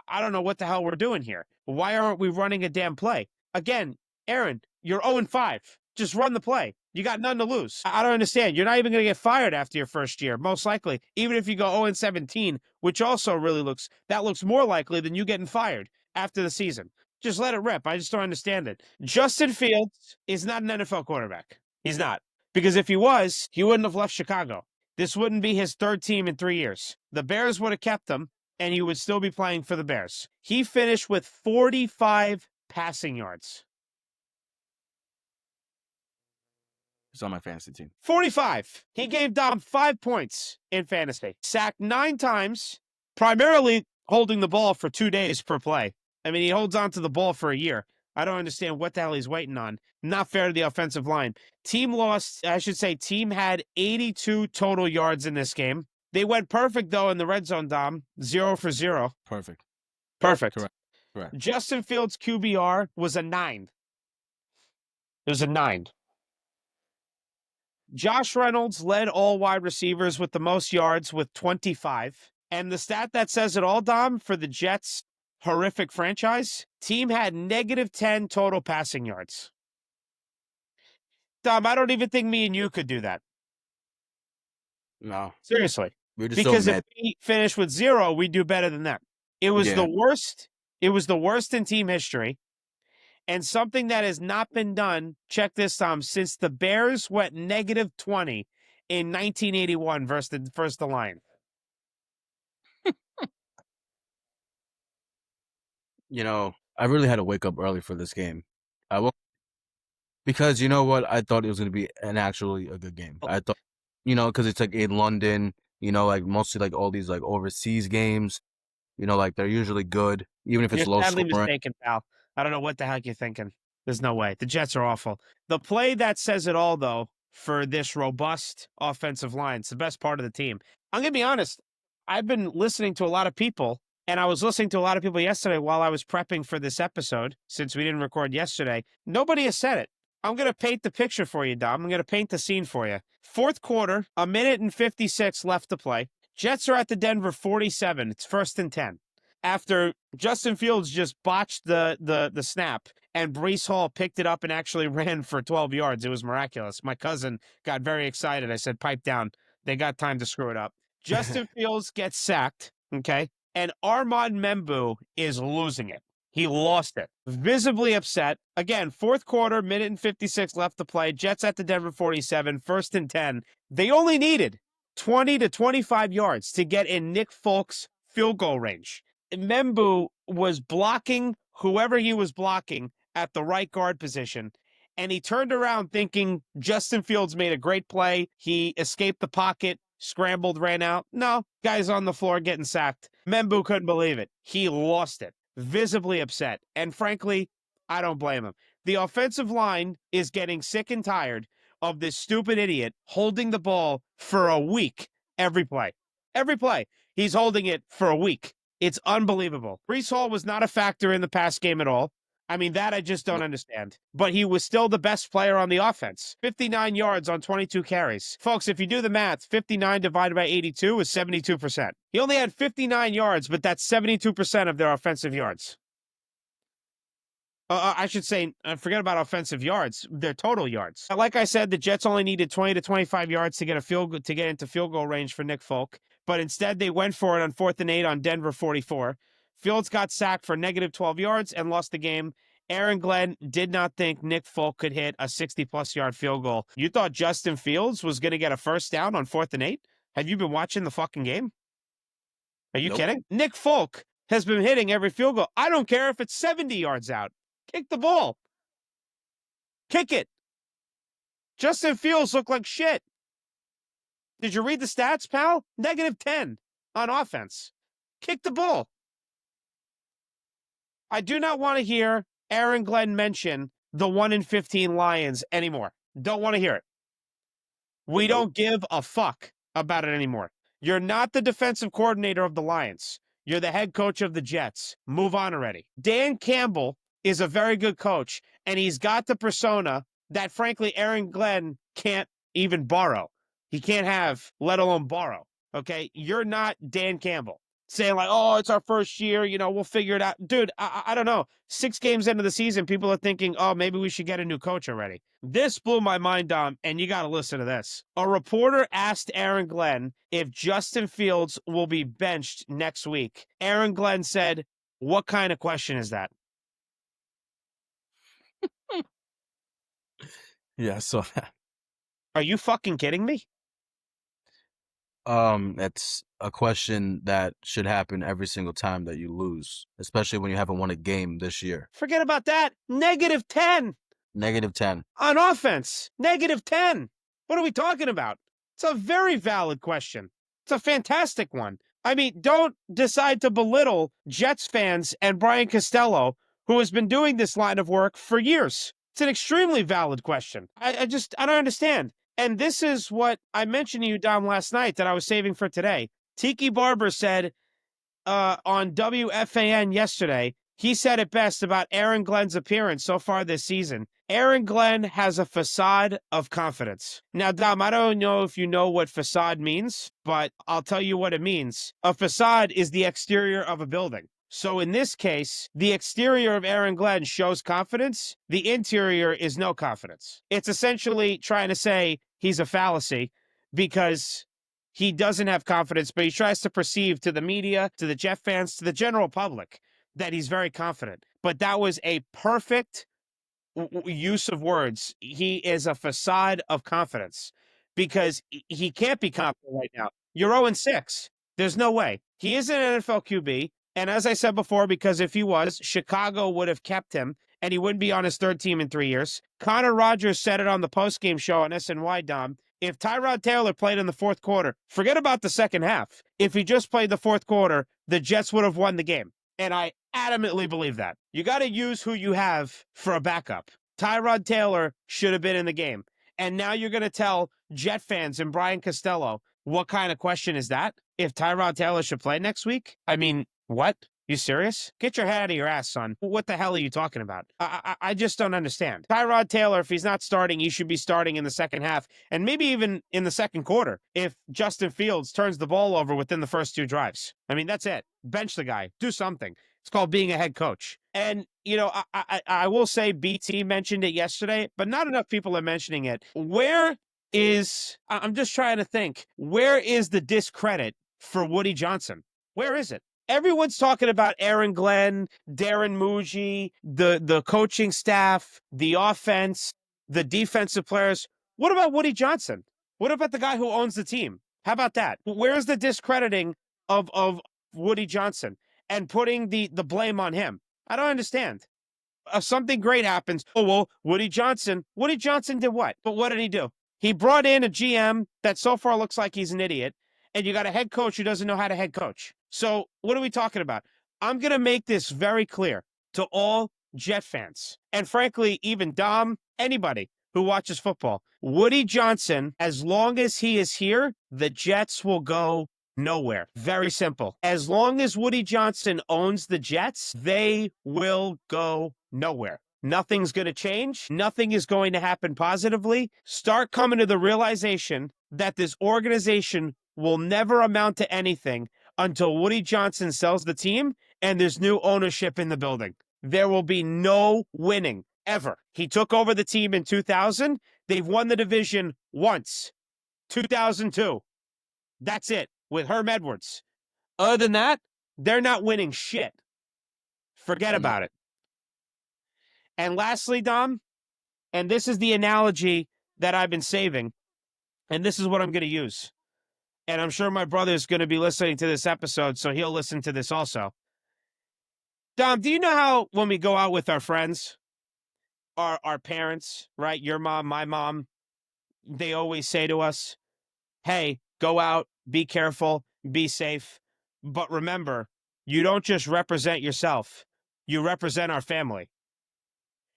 I don't know what the hell we're doing here. Why aren't we running a damn play? Again, Aaron, you're 0-5. Just run the play. You got nothing to lose. I don't understand. You're not even going to get fired after your first year, most likely. Even if you go 0-17, which also really looks more likely than you getting fired after the season. Just let it rip. I just don't understand it. Justin Fields is not an NFL quarterback. He's not. Because if he was, he wouldn't have left Chicago. This wouldn't be his third team in 3 years. The Bears would have kept him, and he would still be playing for the Bears. He finished with 45 passing yards. He's on my fantasy team. 45. He gave Dom 5 points in fantasy. Sacked 9 times, primarily holding the ball for 2 days per play. I mean, he holds on to the ball for a year. I don't understand what the hell he's waiting on. Not fair to the offensive line. Team had 82 total yards in this game. They went perfect, though, in the red zone, Dom. 0 for 0. Perfect. Perfect. Correct. Justin Fields' QBR was a 9. It was a 9. Josh Reynolds led all wide receivers with the most yards with 25. And the stat that says it all, Dom, for the Jets' horrific franchise, team had -10 total passing yards. Dom, I don't even think me and you could do that. No. Seriously. We're just Because so if mad. we finish with 0, we do better than that. It was Yeah. the worst. It was the worst in team history. And something that has not been done, check this, Tom, since the Bears went -20 in 1981 versus the Lions. You know, I really had to wake up early for this game. I woke because you know what? I thought it was going to be actually a good game. I thought, because it's like in London, like mostly like all these like overseas games, like they're usually good, even if it's You're low sadly scoring. mistaken, pal. I don't know what the heck you're thinking. There's no way. The Jets are awful. The play that says it all, though, for this robust offensive line, it's the best part of the team. I'm going to be honest. I've been listening to a lot of people, and I was listening to a lot of people yesterday while I was prepping for this episode, since we didn't record yesterday. Nobody has said it. I'm going to paint the picture for you, Dom. I'm going to paint the scene for you. Fourth quarter, 1:56 left to play. Jets are at the Denver 47. It's 1st and 10. After Justin Fields just botched the snap and Breece Hall picked it up and actually ran for 12 yards. It was miraculous. My cousin got very excited. I said, pipe down. They got time to screw it up. Justin Fields gets sacked, okay? And Armand Membu is losing it. He lost it. Visibly upset. Again, fourth quarter, 1:56 left to play. Jets at the Denver 47, 1st and 10. They only needed 20 to 25 yards to get in Nick Folk's field goal range. Membu was blocking whoever he was blocking at the right guard position, and he turned around thinking Justin Fields made a great play. He escaped the pocket, scrambled, ran out. No, guy's on the floor getting sacked. Membu couldn't believe it. He lost it, visibly upset. And frankly, I don't blame him. The offensive line is getting sick and tired of this stupid idiot holding the ball for a week every play. Every play. He's holding it for a week. It's unbelievable. Breece Hall was not a factor in the pass game at all. I mean, that I just don't understand. But he was still the best player on the offense. 59 yards on 22 carries. Folks, if you do the math, 59 divided by 82 is 72%. He only had 59 yards, but that's 72% of their offensive yards. I should say, forget about offensive yards, their total yards. Like I said, the Jets only needed 20 to 25 yards to get into field goal range for Nick Folk, but instead they went for it on 4th and 8 on Denver 44. Fields got sacked for negative 12 yards and lost the game. Aaron Glenn did not think Nick Folk could hit a 60-plus yard field goal. You thought Justin Fields was going to get a first down on 4th and 8? Have you been watching the fucking game? Are you kidding? Nick Folk has been hitting every field goal. I don't care if it's 70 yards out. Kick the ball. Kick it. Justin Fields looked like shit. Did you read the stats, pal? Negative 10 on offense. Kick the ball. I do not want to hear Aaron Glenn mention the 1-15 Lions anymore. Don't want to hear it. We don't give a fuck about it anymore. You're not the defensive coordinator of the Lions. You're the head coach of the Jets. Move on already. Dan Campbell is a very good coach, and he's got the persona that, frankly, Aaron Glenn can't even borrow. He can't have, let alone borrow, okay? You're not Dan Campbell saying like, oh, it's our first year, we'll figure it out. Dude, I don't know. 6 games into the season, people are thinking, oh, maybe we should get a new coach already. This blew my mind, Dom, and you got to listen to this. A reporter asked Aaron Glenn if Justin Fields will be benched next week. Aaron Glenn said, what kind of question is that? Yeah, so Are you fucking kidding me? it's a question that should happen every single time that you lose, especially when you haven't won a game this year. Forget about that. Negative 10 Negative 10. on offense. Negative 10. What are we talking about? It's a very valid question. It's a fantastic one. I mean, don't decide to belittle Jets fans and Brian Costello, who has been doing this line of work for years. It's an extremely valid question. I don't understand. And this is what I mentioned to you, Dom, last night that I was saving for today. Tiki Barber said on WFAN yesterday, he said it best about Aaron Glenn's appearance so far this season. Aaron Glenn has a facade of confidence. Now, Dom, I don't know if you know what facade means, but I'll tell you what it means. A facade is the exterior of a building. So in this case, the exterior of Aaron Glenn shows confidence. The interior is no confidence. It's essentially trying to say he's a fallacy because he doesn't have confidence, but he tries to perceive to the media, to the Jet fans, to the general public that he's very confident. But that was a perfect use of words. He is a facade of confidence because he can't be confident right now. You're 0-6. There's no way. He is an NFL QB. And as I said before, because if he was, Chicago would have kept him and he wouldn't be on his third team in 3 years. Connor Rogers said it on the postgame show on SNY, Dom. If Tyrod Taylor played in the fourth quarter, forget about the second half. If he just played the fourth quarter, the Jets would have won the game. And I adamantly believe that. You got to use who you have for a backup. Tyrod Taylor should have been in the game. And now you're going to tell Jet fans and Brian Costello, what kind of question is that? If Tyrod Taylor should play next week? I mean, what? You serious? Get your head out of your ass, son. What the hell are you talking about? I just don't understand. Tyrod Taylor, if he's not starting, he should be starting in the second half and maybe even in the second quarter if Justin Fields turns the ball over within the first 2 drives. I mean, that's it. Bench the guy. Do something. It's called being a head coach. And, you know, I will say BT mentioned it yesterday, but not enough people are mentioning it. I'm just trying to think, where is the discredit for Woody Johnson? Where is it? Everyone's talking about Aaron Glenn, Darren Muji, the coaching staff, the offense, the defensive players. What about Woody Johnson? What about the guy who owns the team? How about that? Where's the discrediting of Woody Johnson and putting the blame on him? I don't understand. Something great happens. Oh, well, Woody Johnson did what? But what did he do? He brought in a GM that so far looks like he's an idiot, and you got a head coach who doesn't know how to head coach. So what are we talking about? I'm going to make this very clear to all Jet fans, and frankly, even Dom, anybody who watches football. Woody Johnson, as long as he is here, the Jets will go nowhere. Very simple. As long as Woody Johnson owns the Jets, they will go nowhere. Nothing's going to change. Nothing is going to happen positively. Start coming to the realization that this organization will never amount to anything until Woody Johnson sells the team and there's new ownership in the building. There will be no winning ever. He took over the team in 2000. They've won the division once, 2002. That's it, with Herm Edwards. Other than that, they're not winning shit. Forget about it. And lastly, Dom, and this is the analogy that I've been saving, and this is what I'm going to use. And I'm sure my brother's going to be listening to this episode, so he'll listen to this also. Dom, do you know how when we go out with our friends, our parents, right? Your mom, my mom, they always say to us, hey, go out, be careful, be safe. But remember, you don't just represent yourself, you represent our family.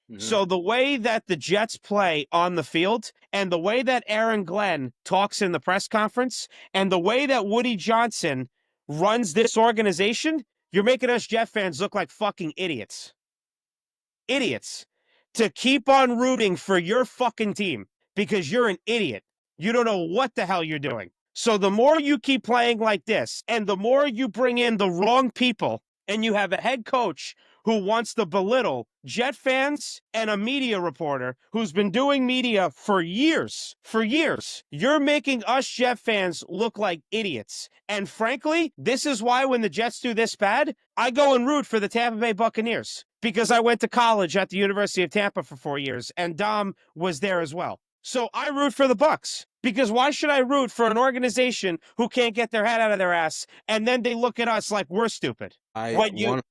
Mm-hmm. So the way that the Jets play on the field and the way that Aaron Glenn talks in the press conference and the way that Woody Johnson runs this organization, you're making us Jet fans look like fucking idiots. Idiots. To keep on rooting for your fucking team because you're an idiot. You don't know what the hell you're doing. So the more you keep playing like this and the more you bring in the wrong people and you have a head coach who wants to belittle Jet fans and a media reporter who's been doing media for years, you're making us Jet fans look like idiots. And frankly, this is why when the Jets do this bad, I go and root for the Tampa Bay Buccaneers because I went to college at the University of Tampa for 4 years and Dom was there as well. So I root for the Bucs because why should I root for an organization who can't get their head out of their ass and then they look at us like we're stupid? When you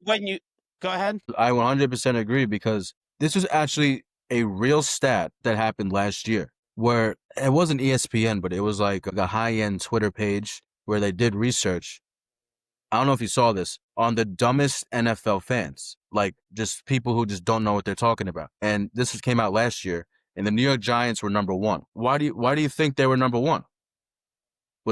go ahead. I 100% agree because this was actually a real stat that happened last year where it wasn't ESPN, but it was like a high-end Twitter page where they did research. I don't know if you saw this on the dumbest NFL fans, like just people who just don't know what they're talking about. And this came out last year, and the New York Giants were number one. Why do you think they were number one?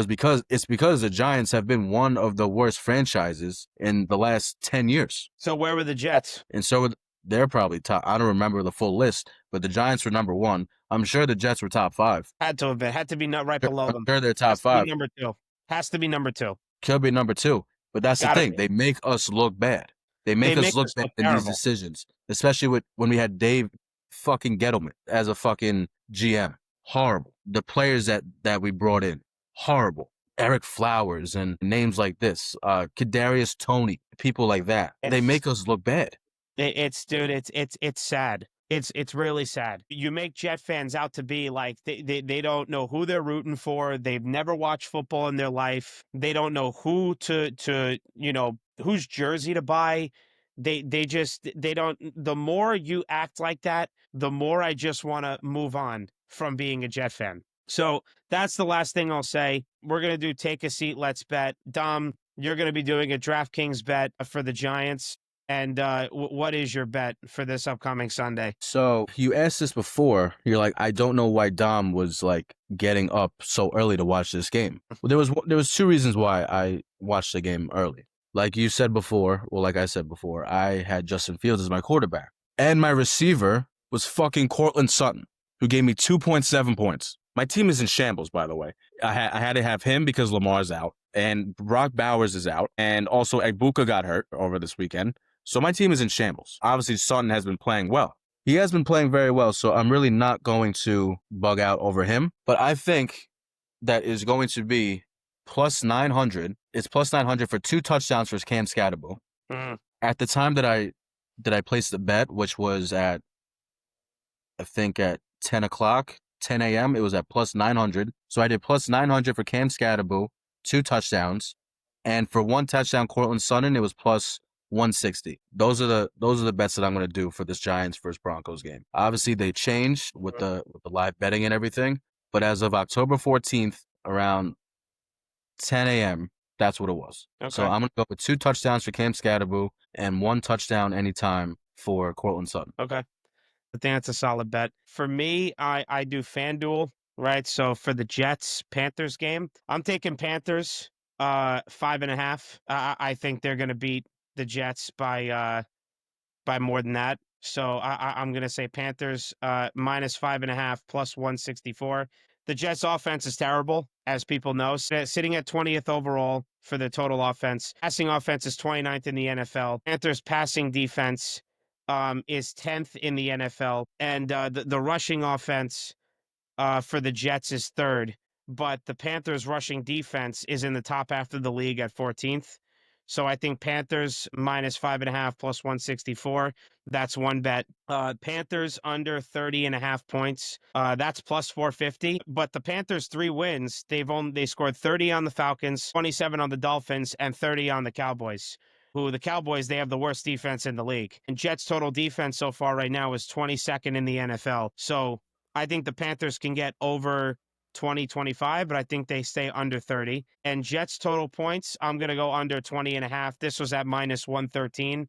Because the Giants have been one of the worst franchises in the last 10 years. So where were the Jets? And so they're probably top. I don't remember the full list, but the Giants were number one. I'm sure the Jets were top 5. Had to have been. Had to be right below them. I'm sure they're top 5. Number 2. Has to be number 2. Could be number 2. But that's the thing. They make us look bad. They make us look bad in these decisions, especially when we had Dave fucking Gettleman as a fucking GM. Horrible. The players that we brought in. Horrible. Eric Flowers and names like this, Kadarius Toney, people like that. They make us look bad. It's sad. It's really sad. You make Jet fans out to be like they don't know who they're rooting for. They've never watched football in their life. They don't know who to whose jersey to buy. They don't. The more you act like that, the more I just want to move on from being a Jet fan. So that's the last thing I'll say. We're gonna do take a seat, let's bet. Dom, you're gonna be doing a DraftKings bet for the Giants. And what is your bet for this upcoming Sunday? So you asked this before. You're like, I don't know why Dom was like getting up so early to watch this game. Well, there was two reasons why I watched the game early. Like you said before, well, like I said before, I had Justin Fields as my quarterback, and my receiver was fucking Cortland Sutton, who gave me 2.7 points. My team is in shambles, by the way. I had to have him because Lamar's out, and Brock Bowers is out, and also Egbuka got hurt over this weekend. So my team is in shambles. Obviously, Sutton has been playing well. He has been playing very well, so I'm really not going to bug out over him. But I think that is going to be plus 900. It's plus 900 for 2 touchdowns for Cam Scatterbo. Mm. At the time that I placed the bet, which was at I think at 10 o'clock, 10 a.m., it was at plus 900. So I did plus 900 for Cam Scatterbo, 2 touchdowns. And for 1 touchdown, Cortland Sutton, it was plus 160. Those are the bets that I'm going to do for this Giants versus Broncos game. Obviously, they changed with the live betting and everything. But as of October 14th, around 10 a.m., that's what it was. So Okay. I'm going to go with 2 touchdowns for Cam Scatterbo and 1 touchdown anytime for Cortland Sutton. Okay. I think that's a solid bet. For me, I do FanDuel, right? So for the Jets Panthers game, I'm taking Panthers 5.5. I think they're gonna beat the Jets by more than that. So I'm going to say Panthers minus 5.5 plus 164. The Jets offense is terrible, as people know, sitting at 20th overall for the total offense. Passing offense is 29th in the NFL. Panthers passing defense is 10th in the NFL. And the rushing offense for the Jets is third, but the Panthers' rushing defense is in the top half of the league at 14th. So I think Panthers minus 5.5 plus 164. That's one bet. Panthers under 30.5 points. That's plus 450. But the Panthers' 3 wins, they scored 30 on the Falcons, 27 on the Dolphins, and 30 on the Cowboys. Who the Cowboys, they have the worst defense in the league. And Jets' total defense so far right now is 22nd in the NFL. So I think the Panthers can get over 20-25, but I think they stay under 30. And Jets total points, I'm going to go under 20.5. This was at minus 113.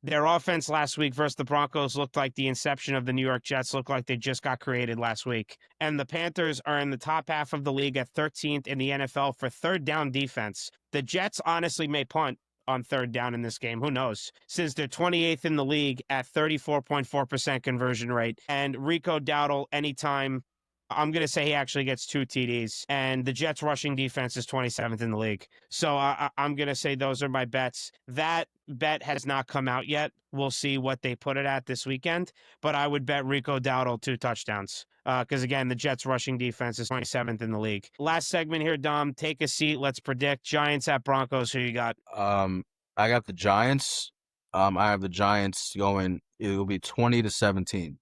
Their offense last week versus the Broncos looked like the inception of the New York Jets, looked like they just got created last week. And the Panthers are in the top half of the league at 13th in the NFL for third down defense. The Jets honestly may punt on third down in this game. Who knows? Since they're 28th in the league at 34.4% conversion rate. And Rico Dowdle, anytime, I'm going to say he actually gets 2 TDs. And the Jets rushing defense is 27th in the league. So I'm going to say those are my bets. That bet has not come out yet. We'll see what they put it at this weekend. But I would bet Rico Dowdle 2 touchdowns. Because again, the Jets rushing defense is 27th in the league. Last segment here, Dom. Take a seat. Let's predict Giants at Broncos. Who you got? I got the Giants. I have the Giants going. It will be 20-17.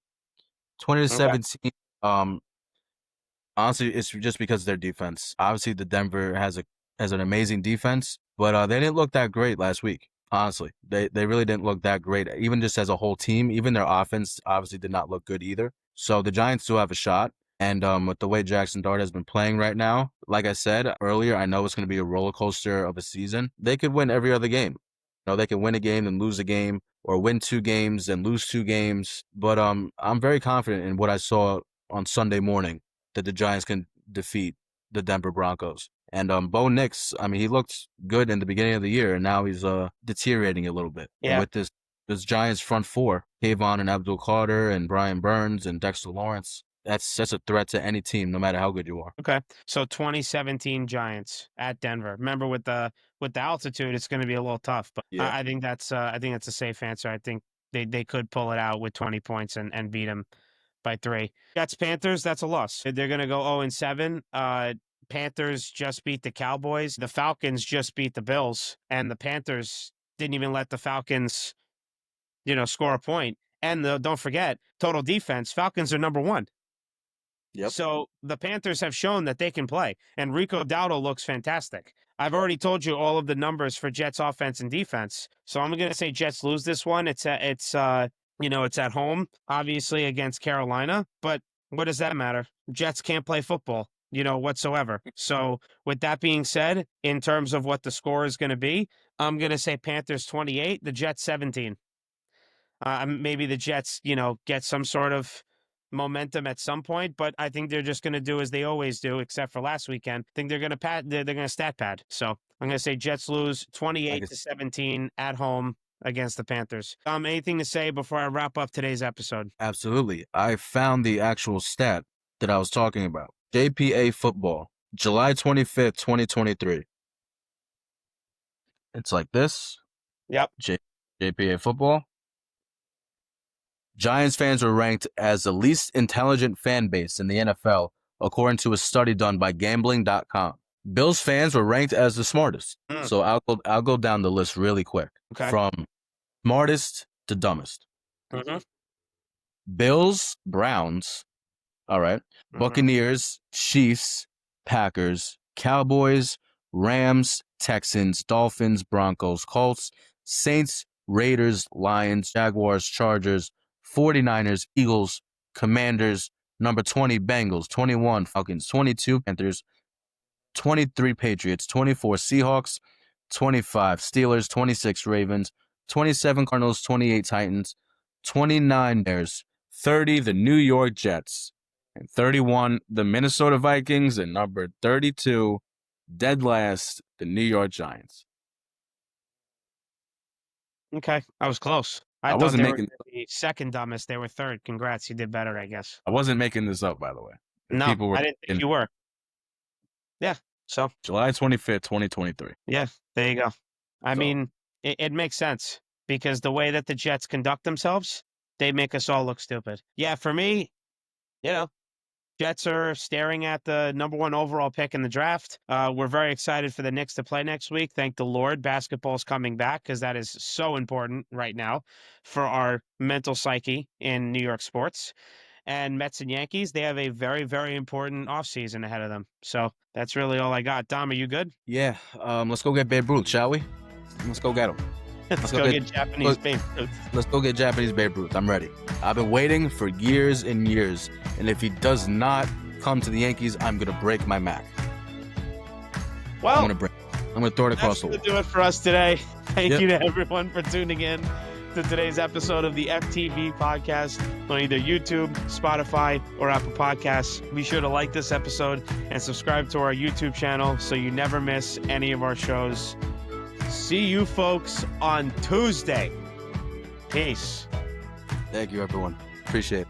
20 to Okay. 17. Honestly, it's just because of their defense. Obviously, the Denver has an amazing defense, but they didn't look that great last week. Honestly, they really didn't look that great. Even just as a whole team, even their offense obviously did not look good either. So the Giants do have a shot. And with the way Jackson Dart has been playing right now, like I said earlier, I know it's going to be a roller coaster of a season. They could win every other game. They could win a game and lose a game, or win 2 games and lose 2 games. But I'm very confident in what I saw on Sunday morning that the Giants can defeat the Denver Broncos. And Bo Nix, I mean, he looked good in the beginning of the year, and now he's deteriorating a little bit. And Yeah. with this Giants front four, Kayvon and Abdul Carter and Brian Burns and Dexter Lawrence, that's a threat to any team, no matter how good you are. Okay. So 2017 Giants at Denver. Remember with the altitude, it's going to be a little tough, but Yeah. I think that's a safe answer. I think they could pull it out with 20 points and beat them by 3. Jets Panthers, that's a loss. They're going to go 0-7. Panthers just beat the Cowboys. The Falcons just beat the Bills, and the Panthers didn't even let the Falcons, score a point. And don't forget, total defense, Falcons are number 1. Yep. So the Panthers have shown that they can play, and Rico Dowdle looks fantastic. I've already told you all of the numbers for Jets offense and defense, so I'm going to say Jets lose this one. It's at home, obviously against Carolina, but what does that matter? Jets can't play football, whatsoever. So with that being said, in terms of what the score is going to be, I'm going to say Panthers 28, the Jets 17. Maybe the Jets, get some sort of momentum at some point, but I think they're just going to do as they always do, except for last weekend. I think they're going to they're going to stat pad. So I'm going to say Jets lose 28-17 at home against the Panthers. Anything to say before I wrap up today's episode? Absolutely. I found the actual stat that I was talking about. JPA football, July 25th, 2023. It's like this. Yep. JPA football. Giants fans were ranked as the least intelligent fan base in the NFL, according to a study done by gambling.com. Bills fans were ranked as the smartest. So I'll go down the list really quick. Okay. From smartest to dumbest. Mm-hmm. Bills, Browns, all right. Mm-hmm. Buccaneers, Chiefs, Packers, Cowboys, Rams, Texans, Dolphins, Broncos, Colts, Saints, Raiders, Lions, Jaguars, Chargers, 49ers, Eagles, Commanders, number 20 Bengals, 21 Falcons, 22 Panthers, 23 Patriots, 24 Seahawks, 25 Steelers, 26 Ravens, 27 Cardinals, 28 Titans, 29 Bears, 30 the New York Jets, and 31 the Minnesota Vikings, and number 32, dead last, the New York Giants. Okay, I was close. I thought wasn't they making were the second dumbest. They were third. Congrats, you did better, I guess. I wasn't making this up, by the way. No, I didn't think you were. Yeah, so July 25th, 2023. Yeah, there you go. I mean, it makes sense because the way that the Jets conduct themselves, they make us all look stupid. Yeah, for me, Jets are staring at the number 1 overall pick in the draft. We're very excited for the Knicks to play next week. Thank the Lord, basketball's coming back because that is so important right now for our mental psyche in New York sports. And Mets and Yankees, they have a very, very important offseason ahead of them. So that's really all I got. Dom, are you good? Yeah, let's go get Babe Ruth, shall we? Let's go get him. Let's go get Japanese Babe Ruth. Let's go get Japanese Babe Ruth. I'm ready. I've been waiting for years and years, and if he does not come to the Yankees, I'm going to break my Mac. Well, I'm going to throw it across the wall. That's going to do it for us today. Thank you to everyone for tuning in to today's episode of the FTV podcast on either YouTube, Spotify, or Apple Podcasts. Be sure to like this episode and subscribe to our YouTube channel so you never miss any of our shows. See you folks on Tuesday. Peace. Thank you, everyone. Appreciate it.